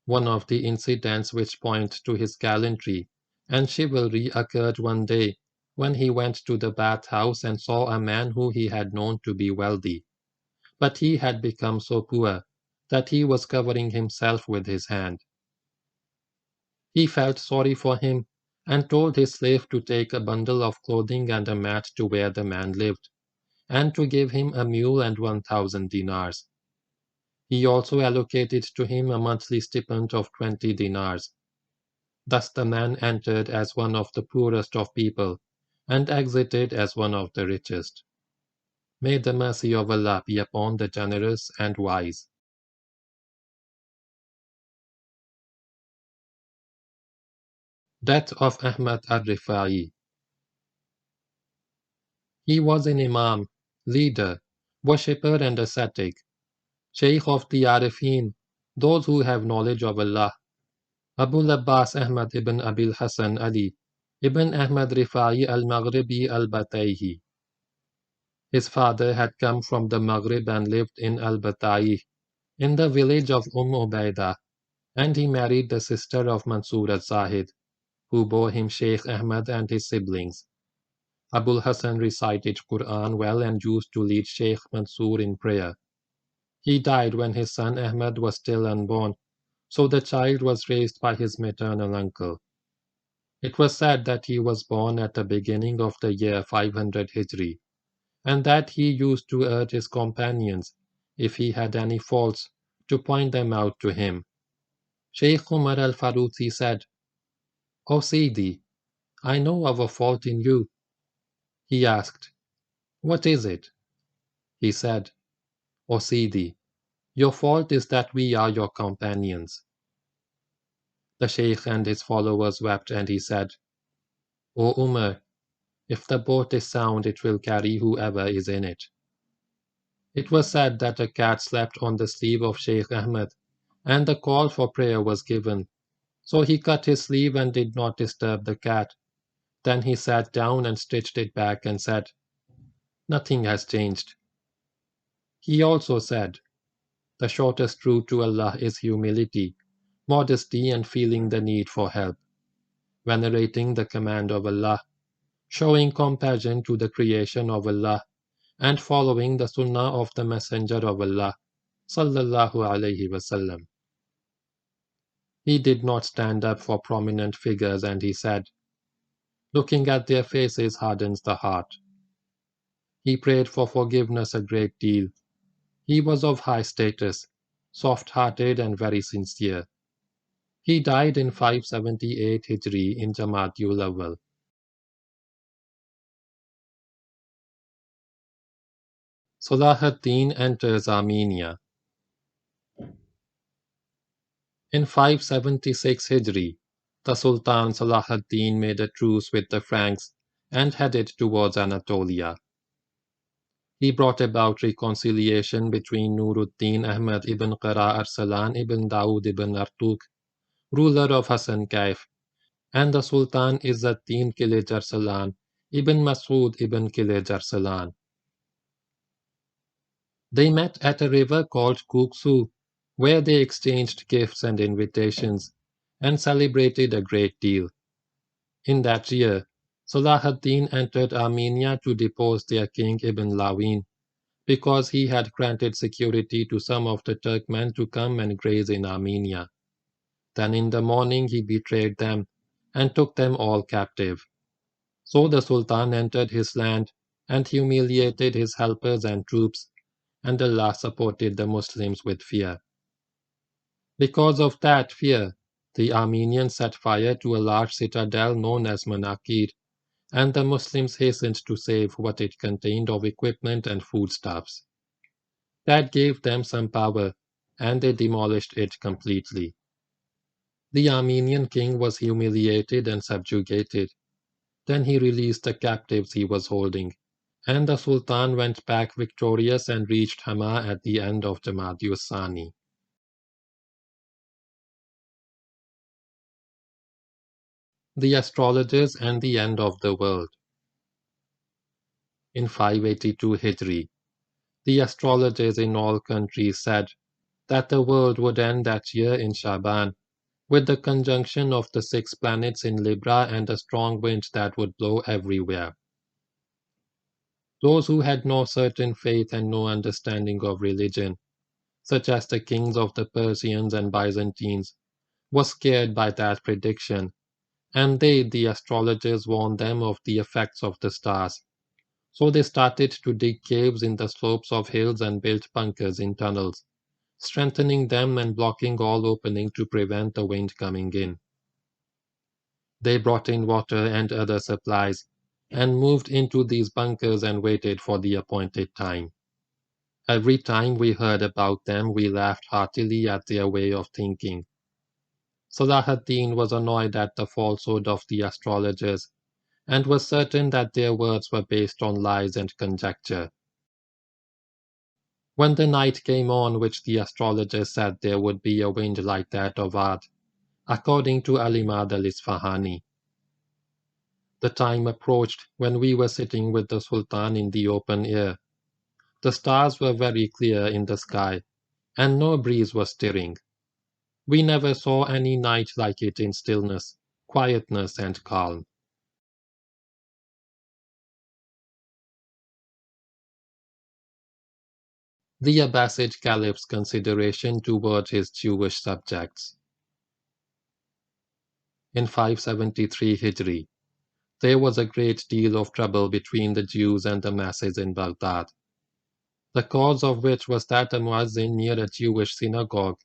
One of the incidents which point to his gallantry and chivalry occurred one day when he went to the bathhouse and saw a man who he had known to be wealthy, but he had become so poor that he was covering himself with his hand. He felt sorry for him and told his slave to take a bundle of clothing and a mat to where the man lived, and to give him a mule and 1,000 dinars. He also allocated to him a monthly stipend of 20 dinars. Thus the man entered as one of the poorest of people, and exited as one of the richest. May the mercy of Allah be upon the generous and wise. Death of Ahmad ar-Rifa'i. He was an imam, leader, worshipper and ascetic, Sheikh of the Arifin, those who have knowledge of Allah, Abul Abbas Ahmad ibn Abil Hassan Ali, ibn Ahmad Rifa'i al-Maghribi al-Batayhi. His father had come from the Maghrib and lived in al-Batayhi, in the village of Ubaidah, and he married the sister of Mansoor al-Zahid, who bore him Sheikh Ahmad and his siblings. Abul Hassan recited Quran well and used to lead Sheikh Mansoor in prayer. He died when his son Ahmad was still unborn, so the child was raised by his maternal uncle. It was said that he was born at the beginning of the year 500 Hijri, and that he used to urge his companions, if he had any faults, to point them out to him. Sheikh Umar al-Faruqi said, "O Sidi, I know of a fault in you." He asked, "What is it?" He said, "O Sidi, your fault is that we are your companions." The Sheikh and his followers wept, and he said, "O Umar, if the boat is sound, it will carry whoever is in it." It was said that a cat slept on the sleeve of Sheikh Ahmed, and the call for prayer was given. So he cut his sleeve and did not disturb the cat. Then he sat down and stitched it back and said, "Nothing has changed." He also said, "The shortest route to Allah is humility, modesty and feeling the need for help, venerating the command of Allah, showing compassion to the creation of Allah, and following the sunnah of the Messenger of Allah, sallallahu alaihi wasallam." He did not stand up for prominent figures, and he said, Looking at their faces hardens the heart. He prayed for forgiveness a great deal. He was of high status, soft-hearted and very sincere. He died in 578 Hijri in Jamaadiul Awwal. Salah ad-Deen enters Armenia. In 576 Hijri, the Sultan Salah ad-Deen made a truce with the Franks and headed towards Anatolia. He brought about reconciliation between Nuruddin Ahmad ibn Qara Arsalan ibn Dawood ibn Artuk, ruler of Hassan Kaif, and the Sultan Izzuddin Kilij Arsalan ibn Mas'ood ibn Kilij Arsalan. They met at a river called Kuksu, where they exchanged gifts and invitations, and celebrated a great deal. In that year, Salah ad-Din entered Armenia to depose their king Ibn Lawin, because he had granted security to some of the Turkmen to come and graze in Armenia. Then in the morning he betrayed them, and took them all captive. So the Sultan entered his land, and humiliated his helpers and troops, and Allah supported the Muslims with fear. Because of that fear, the Armenians set fire to a large citadel known as Manakir, and the Muslims hastened to save what it contained of equipment and foodstuffs. That gave them some power, and they demolished it completely. The Armenian king was humiliated and subjugated. Then he released the captives he was holding, and the Sultan went back victorious and reached Hama at the end of Jamadius Sani. The astrologers and the end of the world. In 582 Hijri, the astrologers in all countries said that the world would end that year in Shaban, with the conjunction of the 6 planets in Libra and a strong wind that would blow everywhere. Those who had no certain faith and no understanding of religion, such as the kings of the Persians and Byzantines, were scared by that prediction, and they, the astrologers, warned them of the effects of the stars. So they started to dig caves in the slopes of hills and built bunkers in tunnels, strengthening them and blocking all opening to prevent the wind coming in. They brought in water and other supplies, and moved into these bunkers and waited for the appointed time. Every time we heard about them, we laughed heartily at their way of thinking. Salah ad-Din was annoyed at the falsehood of the astrologers, and was certain that their words were based on lies and conjecture. When the night came on which the astrologers said there would be a wind like that of Ad, according to Al-Imad al-Isfahani, the time approached when we were sitting with the Sultan in the open air. The stars were very clear in the sky, and no breeze was stirring. We never saw any night like it in stillness, quietness, and calm. The Abbasid Caliph's consideration toward his Jewish subjects. In 573 Hijri, there was a great deal of trouble between the Jews and the masses in Baghdad. The cause of which was that a muezzin near a Jewish synagogue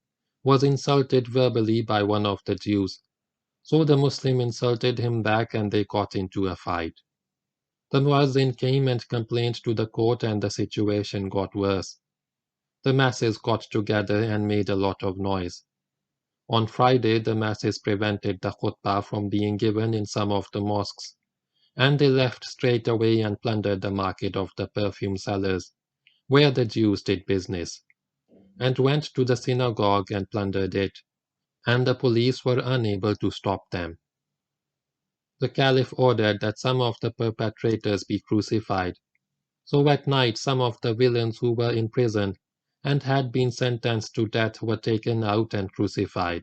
was insulted verbally by one of the Jews, so the Muslim insulted him back and they got into a fight. The muezzin came and complained to the court and the situation got worse. The masses got together and made a lot of noise. On Friday, the masses prevented the khutbah from being given in some of the mosques, and they left straight away and plundered the market of the perfume sellers, where the Jews did business, and went to the synagogue and plundered it, and the police were unable to stop them. The Caliph ordered that some of the perpetrators be crucified. So at night some of the villains who were in prison and had been sentenced to death were taken out and crucified.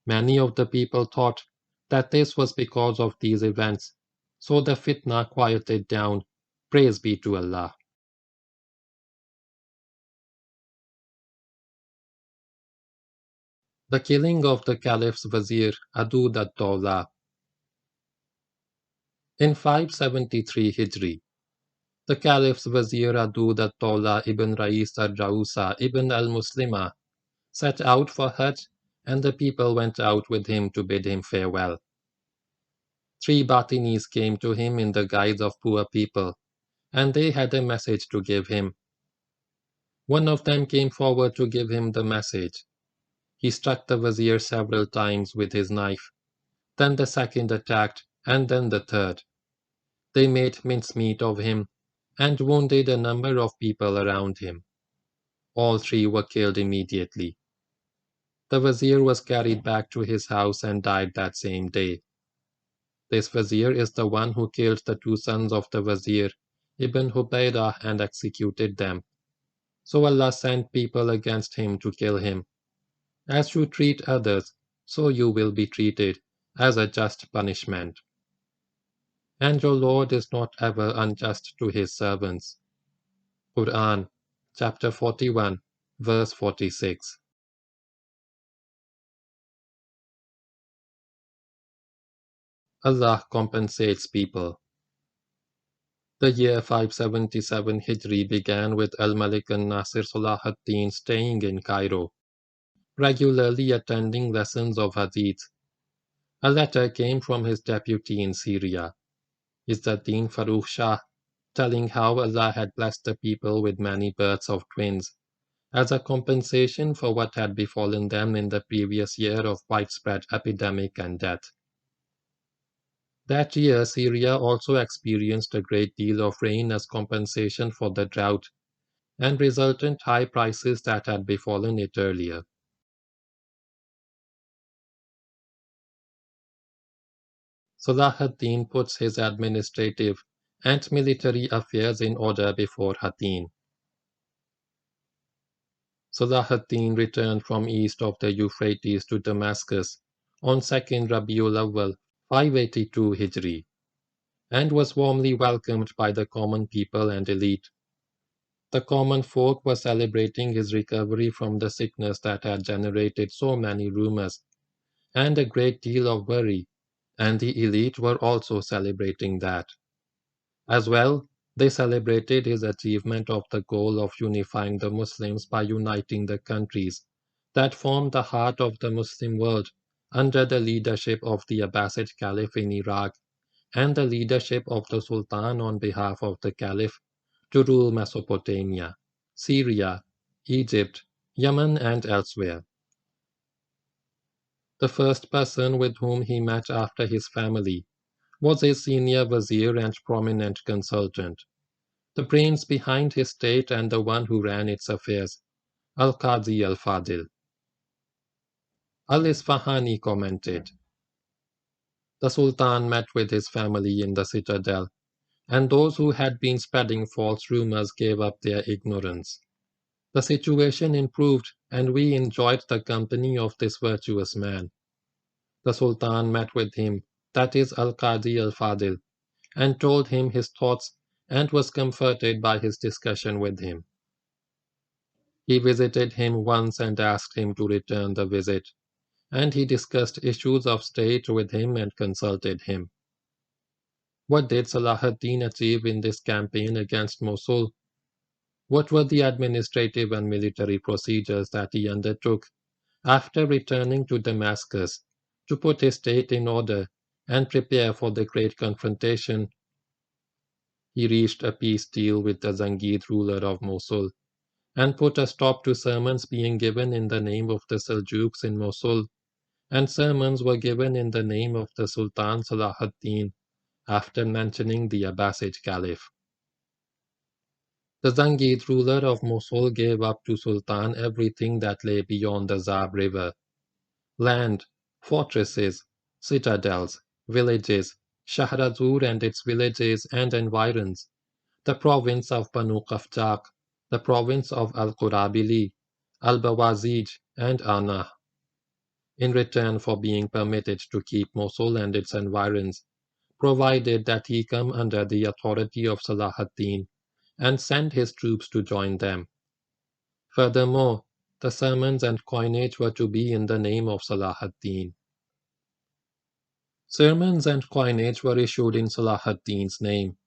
Many of the people thought that this was because of these events, so the fitna quieted down. Praise be to Allah. The killing of the Caliph's Wazir Adud ad-Dawlah. In 573 Hijri, the Caliph's Vizier ad-Dawlah ibn Rais al-Jausa ibn al-Muslimah set out for Hajj, and the people went out with him to bid him farewell. 3 Batinis came to him in the guise of poor people, and they had a message to give him. One of them came forward to give him the message. He struck the Vizier several times with his knife. Then the second attacked, and then the third. They made mincemeat of him, and wounded a number of people around him. All 3 were killed immediately. The Vizier was carried back to his house and died that same day. This Vizier is the one who killed the 2 sons of the Vizier, Ibn Hubaydah, and executed them. So Allah sent people against him to kill him. As you treat others, so you will be treated, as a just punishment. And your Lord is not ever unjust to his servants. Quran, chapter 41, verse 46. Allah compensates people. The year 577 Hijri began with al-Malik and Nasir Salah ad-Deen staying in Cairo, regularly attending lessons of Hadith. A letter came from his deputy in Syria, Izz-ad-Din Farookh Shah, telling how Allah had blessed the people with many births of twins, as a compensation for what had befallen them in the previous year of widespread epidemic and death. That year, Syria also experienced a great deal of rain as compensation for the drought and resultant high prices that had befallen it earlier. Salah ad-Din puts his administrative and military affairs in order before Hattin. Salah ad-Din returned from east of the Euphrates to Damascus on 2nd Rabiul Awwal, 582 Hijri, and was warmly welcomed by the common people and elite. The common folk were celebrating his recovery from the sickness that had generated so many rumors and a great deal of worry, and the elite were also celebrating that. As well, they celebrated his achievement of the goal of unifying the Muslims by uniting the countries that formed the heart of the Muslim world under the leadership of the Abbasid Caliph in Iraq and the leadership of the Sultan on behalf of the Caliph to rule Mesopotamia, Syria, Egypt, Yemen, and elsewhere. The first person with whom he met after his family was his senior vizier and prominent consultant, the brains behind his state and the one who ran its affairs, al-Qadi al-Fadil. Al-Isfahani commented, "The Sultan met with his family in the citadel, and those who had been spreading false rumors gave up their ignorance. The situation improved, and we enjoyed the company of this virtuous man. The Sultan met with him, that is al-Qadi al-Fadil, and told him his thoughts and was comforted by his discussion with him. He visited him once and asked him to return the visit, and he discussed issues of state with him and consulted him. What did Salah ad-Din achieve in this campaign against Mosul? What were the administrative and military procedures that he undertook after returning to Damascus to put his state in order and prepare for the great confrontation? He reached a peace deal with the Zangid ruler of Mosul and put a stop to sermons being given in the name of the Seljuks in Mosul, and sermons were given in the name of the Sultan Salah ad-Din after mentioning the Abbasid Caliph. The Zangid ruler of Mosul gave up to Sultan everything that lay beyond the Zab river: land, fortresses, citadels, villages, Shahrazur and its villages and environs, the province of Banu Qafjaq, the province of al-Qurabili, al-Bawazij, and Anah, in return for being permitted to keep Mosul and its environs, provided that he come under the authority of Salah ad-Din and send his troops to join them. Furthermore, the sermons and coinage were to be in the name of Salah ad-Din. Sermons and coinage were issued in Salah ad-Deen's name,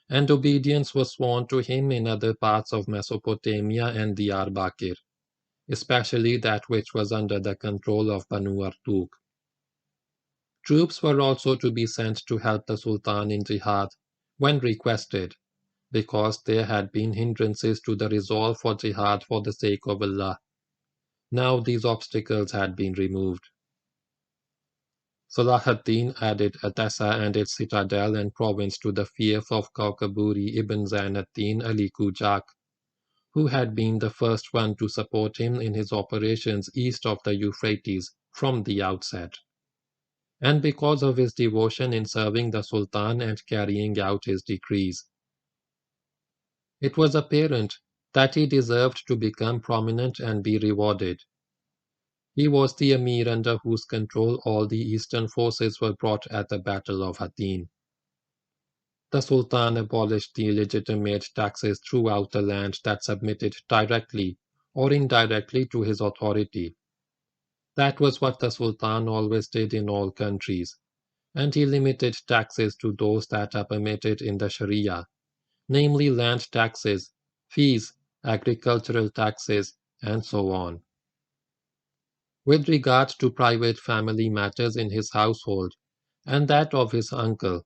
and obedience was sworn to him in other parts of Mesopotamia and Diyarbakir, especially that which was under the control of Banu Artuk. Troops were also to be sent to help the Sultan in jihad when requested, because there had been hindrances to the resolve for jihad for the sake of Allah. Now these obstacles had been removed. Salah ad-Din added Edessa and its citadel and province to the fief of Kaukaburi ibn Zain ad-Din Ali Kujak, who had been the first one to support him in his operations east of the Euphrates from the outset. And because of his devotion in serving the Sultan and carrying out his decrees, it was apparent that he deserved to become prominent and be rewarded. He was the emir under whose control all the eastern forces were brought at the Battle of Hattin. The Sultan abolished the illegitimate taxes throughout the land that submitted directly or indirectly to his authority. That was what the Sultan always did in all countries, and he limited taxes to those that are permitted in the Sharia, namely land taxes, fees, agricultural taxes, and so on. With regard to private family matters in his household, and that of his uncle,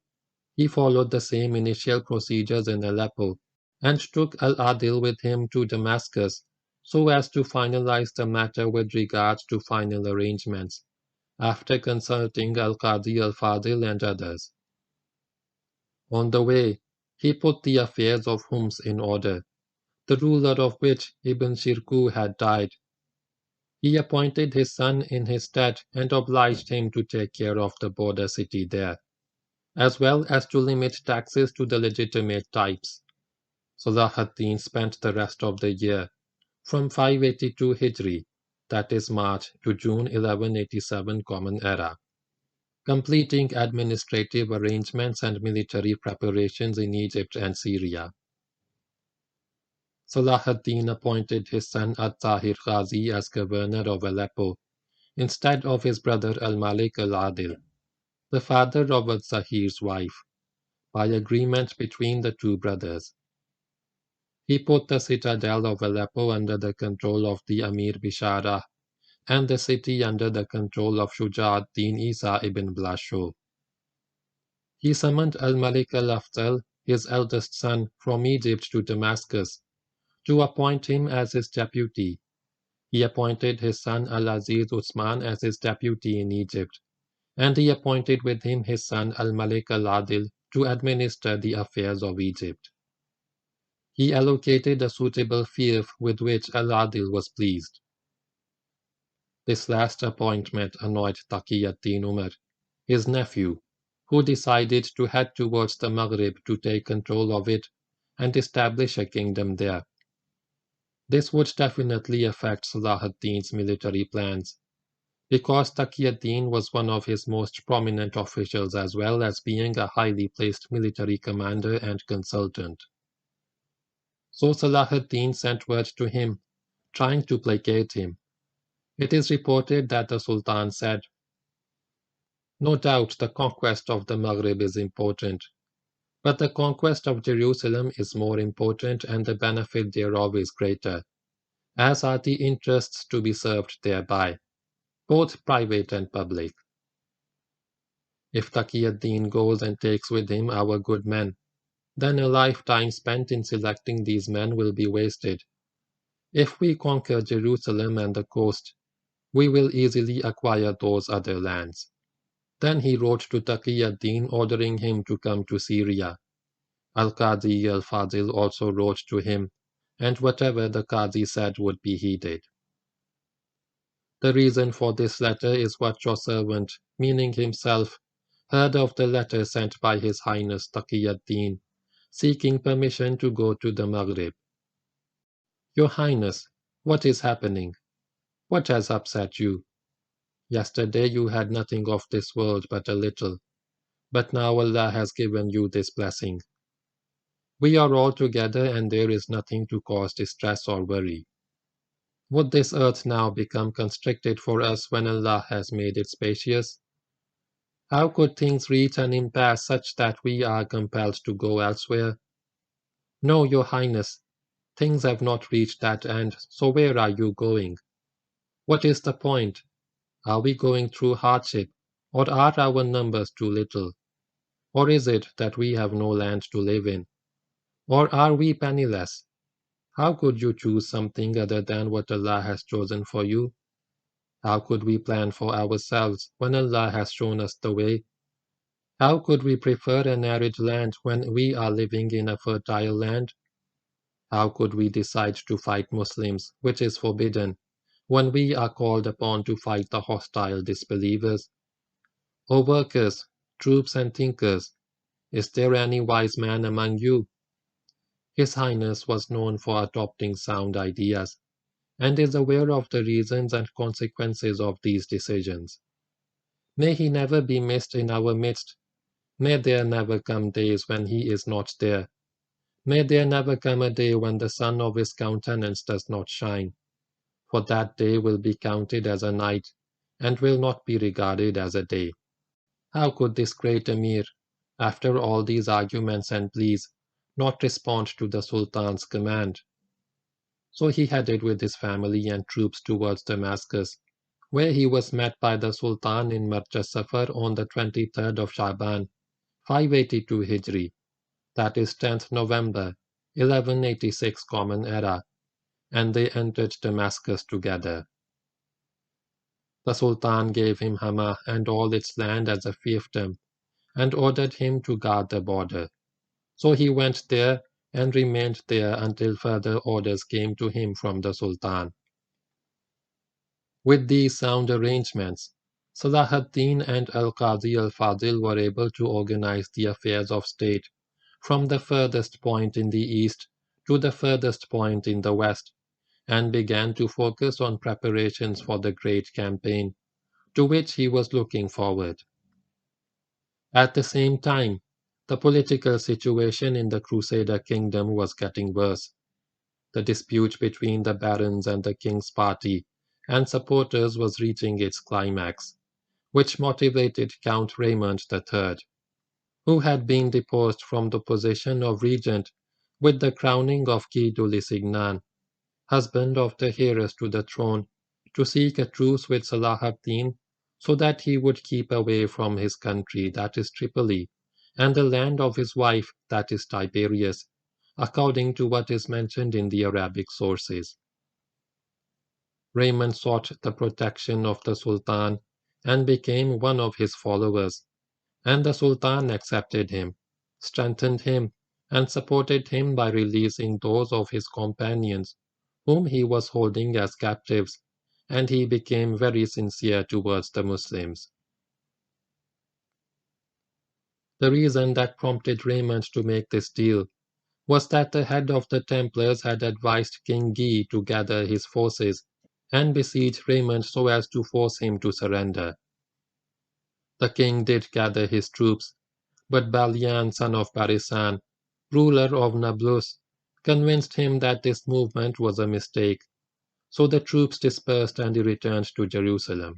he followed the same initial procedures in Aleppo, and took al-Adil with him to Damascus, so as to finalize the matter with regard to final arrangements, after consulting al-Qadi al-Fadil and others. On the way, he put the affairs of Homs in order, the ruler of which Ibn Shirkuh had died. He appointed his son in his stead and obliged him to take care of the border city there, as well as to limit taxes to the legitimate types. Salah ad-Din spent the rest of the year, from 582 Hijri, that is March, to June 1187 Common Era, completing administrative arrangements and military preparations in Egypt and Syria. Salah ad-Din appointed his son At-Tahir Ghazi as governor of Aleppo, instead of his brother al-Malik al-Adil, the father of al-Zahir's wife, by agreement between the two brothers. He put the citadel of Aleppo under the control of the Emir Bishara, and the city under the control of Shuja ad-Din Isa ibn Blasho. He summoned al-Malik al-Afdal, his eldest son, from Egypt to Damascus, to appoint him as his deputy. He appointed his son al-Aziz Usman as his deputy in Egypt, and he appointed with him his son al-Malik al-Adil to administer the affairs of Egypt. He allocated a suitable fief with which al-Adil was pleased. This last appointment annoyed Taqi ad-Din Umar, his nephew, who decided to head towards the Maghrib to take control of it and establish a kingdom there. This would definitely affect Salah ad-Din's military plans, because Taqi ad-Din was one of his most prominent officials as well as being a highly placed military commander and consultant. So Salah ad-Din sent word to him, trying to placate him. It is reported that the Sultan said, "No doubt the conquest of the Maghrib is important, but the conquest of Jerusalem is more important and the benefit thereof is greater, as are the interests to be served thereby, both private and public. If Taqi ad-Din goes and takes with him our good men, then a lifetime spent in selecting these men will be wasted. If we conquer Jerusalem and the coast, we will easily acquire those other lands." Then he wrote to Taqi ad-Din ordering him to come to Syria. Al-Qadi al-Fadil also wrote to him, and whatever the Qadi said would be heeded. The reason for this letter is what your servant, meaning himself, heard of the letter sent by His Highness Taqi ad-Din, seeking permission to go to the Maghrib. Your Highness, what is happening? What has upset you? Yesterday you had nothing of this world but a little, but now Allah has given you this blessing. We are all together and there is nothing to cause distress or worry. Would this earth now become constricted for us when Allah has made it spacious? How could things reach an impasse such that we are compelled to go elsewhere? No, your highness, things have not reached that end, so where are you going? What is the point? Are we going through hardship, or are our numbers too little? Or is it that we have no land to live in? Or are we penniless? How could you choose something other than what Allah has chosen for you? How could we plan for ourselves when Allah has shown us the way? How could we prefer an arid land when we are living in a fertile land? How could we decide to fight Muslims, which is forbidden, when we are called upon to fight the hostile disbelievers? O workers, troops and thinkers, is there any wise man among you? His Highness was known for adopting sound ideas, and is aware of the reasons and consequences of these decisions. May he never be missed in our midst. May there never come days when he is not there. May there never come a day when the sun of his countenance does not shine, for that day will be counted as a night, and will not be regarded as a day. How could this great emir, after all these arguments and pleas, not respond to the Sultan's command? So he headed with his family and troops towards Damascus, where he was met by the Sultan in Marja Safar on the 23rd of Shaban, 582 Hijri, that is 10th November, 1186 Common Era, and they entered Damascus together. The Sultan gave him Hama and all its land as a fiefdom, and ordered him to guard the border. So he went there and remained there until further orders came to him from the Sultan. With these sound arrangements, Salah ad-Deen and al-Qadi al-Fadil were able to organize the affairs of state from the furthest point in the east to the furthest point in the west, and began to focus on preparations for the great campaign, to which he was looking forward. At the same time, the political situation in the Crusader kingdom was getting worse. The dispute between the barons and the king's party and supporters was reaching its climax, which motivated Count Raymond III, who had been deposed from the position of regent with the crowning of Guy de Lusignan, husband of the heiress to the throne, to seek a truce with Salah ad-Din so that he would keep away from his country, that is Tripoli, and the land of his wife, that is Tiberias, according to what is mentioned in the Arabic sources. Raymond sought the protection of the Sultan and became one of his followers, and the Sultan accepted him, strengthened him, and supported him by releasing those of his companions whom he was holding as captives, and he became very sincere towards the Muslims. The reason that prompted Raymond to make this deal was that the head of the Templars had advised King Guy to gather his forces and besiege Raymond so as to force him to surrender. The king did gather his troops, but Balian, son of Barisan, ruler of Nablus, convinced him that this movement was a mistake, so the troops dispersed and he returned to Jerusalem.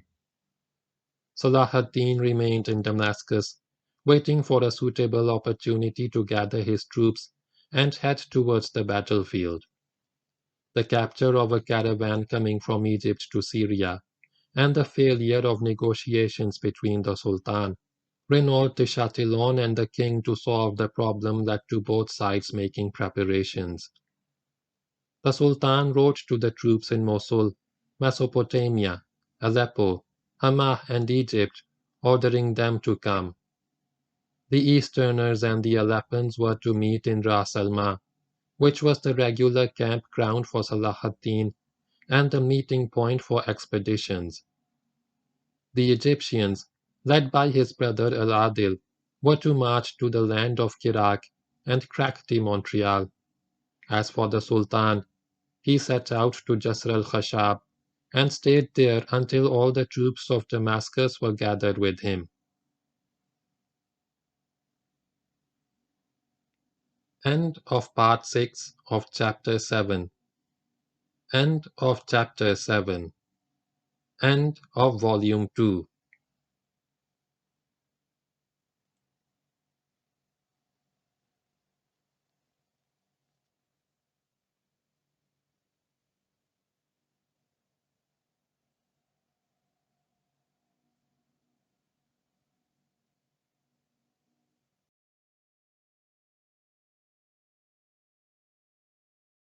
Salah ad-Din remained in Damascus, waiting for a suitable opportunity to gather his troops and head towards the battlefield. The capture of a caravan coming from Egypt to Syria, and the failure of negotiations between the Sultan, Renaud de Chatillon, and the king to solve the problem led to both sides making preparations. The Sultan wrote to the troops in Mosul, Mesopotamia, Aleppo, Hama, and Egypt, ordering them to come. The Easterners and the Aleppans were to meet in Ras al-Ma, which was the regular camp ground for Salah ad-Din and the meeting point for expeditions. The Egyptians, led by his brother al-Adil, were to march to the land of Kirak and crack the Montreal. As for the Sultan, he set out to Jasr al-Khashab and stayed there until all the troops of Damascus were gathered with him. End of part 6 of chapter 7. End of chapter 7. End of volume 2.